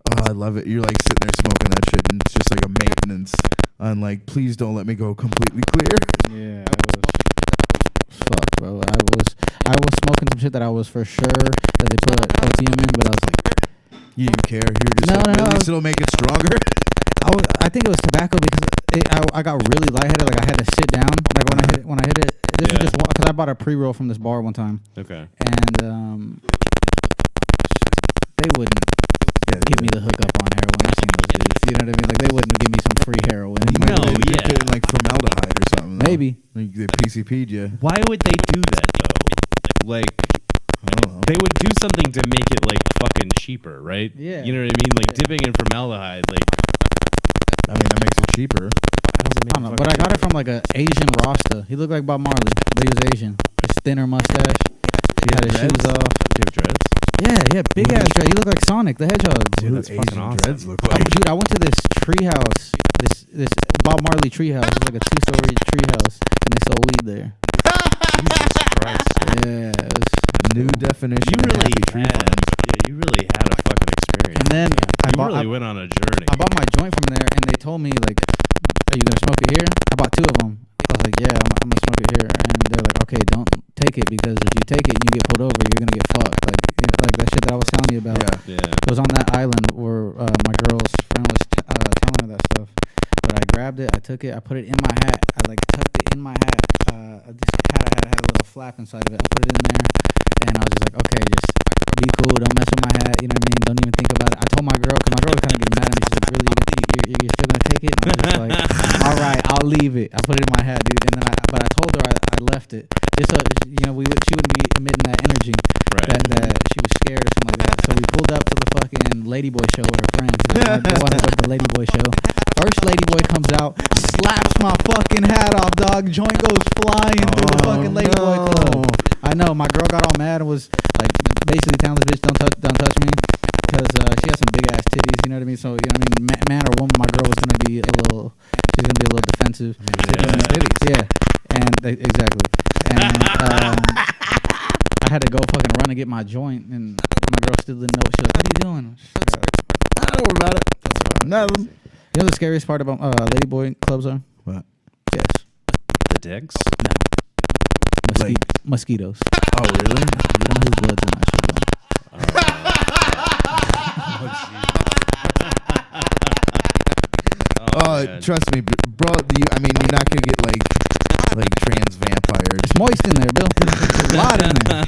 Oh, I love it. You're like sitting there smoking that shit, and it's just like a maintenance on like, please don't let me go completely clear. Yeah, it was fuck, bro. I was smoking some shit that I was for sure that they put opium in, but I was like, You didn't care. You're just No, like, no, at no, least it'll make it stronger. I think it was tobacco because I got really lightheaded. Like I had to sit down. Like when I hit it, this was just because I bought a pre-roll from this bar one time, Okay. and they wouldn't give me the hookup on heroin. I've seen those dudes. You know what I mean? Like they wouldn't give me some free heroin. No, They yeah. did like formaldehyde or something. though. Maybe. Like they PCP'd you. Why would they do that though? Like I don't know. they would do something to make it like fucking cheaper, right? Yeah. You know what I mean? Like dipping in formaldehyde, like I mean, that makes it cheaper. how does it I make don't know, it but I fucking got it from like an Asian Rasta. He looked like Bob Marley, but he was Asian. his thinner mustache. He had his shoes off. Do you have dreads? Yeah, he had big ass dread. He looked like Sonic the Hedgehog. Dude, that's fucking awesome. Dreads look like. Dude, I went to this treehouse, this Bob Marley treehouse. It was like a 2-story treehouse, and they sold weed there. Jesus Christ. Yeah, it was, New definition. You of really happy tree had, farm. you really had a fucking experience. and then You really went on a journey. I bought my joint from there, and they told me like, "Are you gonna smoke it here?" I bought 2 of them. I was like, "Yeah, I'm gonna smoke it here." And they're like, "Okay, don't take it because if you take it and you get pulled over, you're gonna get fucked." Like that shit that I was telling you about. Yeah. Yeah. It was on that island where my girl's friend was telling her that stuff. But I grabbed it, I took it, I put it in my hat. I like tucked it in my hat. This hat I had a little flap inside of it. I put it in there, and I was just like, okay, just be cool. Don't mess with my hat. You know what I mean? Don't even think about it. I told my girl, because my girl was kind of getting mad at me. She's like, really? You're still gonna take it? And I was just like, all right, I'll leave it. I put it in my hat, dude. And then but I told her I left it just so she wouldn't be emitting that energy. Right. That she was scared or something like that. So we pulled up to the fucking Ladyboy show with her friends. They wanted to go to the Ladyboy show. First Ladyboy comes out, slaps my fucking hat off, dog. Joint goes flying through the fucking Ladyboy club. I know. My girl got all mad and was like, basically telling this bitch, don't touch me, because she has some big ass titties. You know what I mean? So you know what I mean? Man or woman, my girl was gonna be a little defensive. Yeah. And exactly. And I had to go fucking run and get my joint, and my girl still didn't know. She was like, "What are you doing?" I don't worry about it. Nothing. You know the scariest part about Ladyboy clubs are? What? Yes. The dicks? No. Like- Mosquitoes. Oh, really? You know whose blood's in that shit, bro. Man. Trust me, bro. I mean, you're not gonna get like trans vampires. It's moist in there, Bill. There's a lot in there.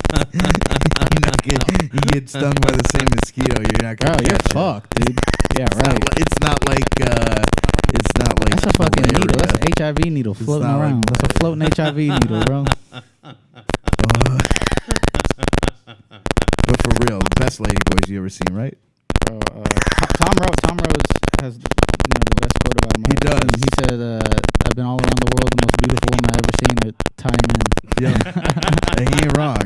You get stung by the same mosquito. You're not Bro, gonna. you're catch it. fucked, dude. Yeah, It's right. not like. It's not like. That's a fucking malaria. needle. That's an HIV needle It's floating not like around. That's a floating HIV needle, bro. But for real, the best ladyboys you ever seen, right? Tom Rose has the best quote about him. He does. He said, "I've been all around the world. The most beautiful woman I've ever seen are Thai men." Yeah. And he ain't wrong.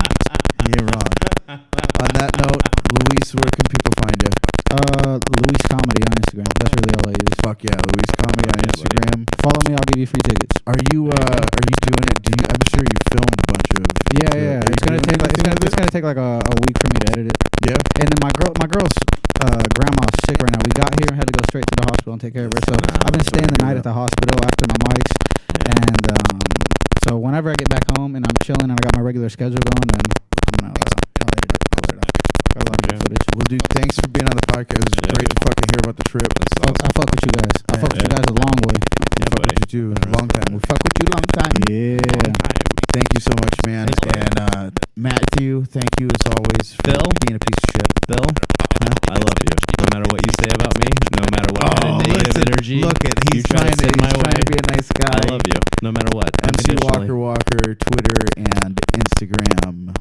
On that note, Luis, where can people find you? Luis Comedy on Instagram. That's really all I use. Fuck yeah, Luis Comedy on Instagram. Follow me. I'll give you free tickets. Are you doing it? I'm sure you filmed a bunch of. Yeah. Are you It's gonna doing anything with it's gonna take like a week for me to edit it. Yeah. And then my girl's grandma's sick right now. We got here, had to go straight to the hospital and take care of her. So I've been staying the night at the hospital after my mics. And so whenever I get back home and I'm chilling and I got my regular schedule going, then I'm gonna I'll edit it. Got a lot of good footage. Well, dude, thanks for being on the podcast. It was great to fucking hear about the trip. I fuck with you guys. I fuck with you guys a long way. Fuck with you too. Long time. We fuck with you long time. Yeah. Thank you so much, man. And Matthew, thank you as always for Phil? being a piece of shit. Phil, I love you. No matter what you say about me, no matter what kind of negative energy He's you try trying to send my way, to be a nice guy. I love you. No matter what. MC unconditionally. Walker, Twitter and Instagram,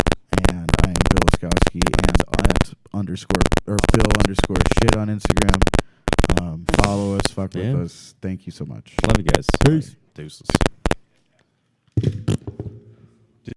and I am Bill Wiskowski and at Bill _shit on Instagram. Follow us, fuck with us. Thank you so much. Love you guys. Peace. Deuces.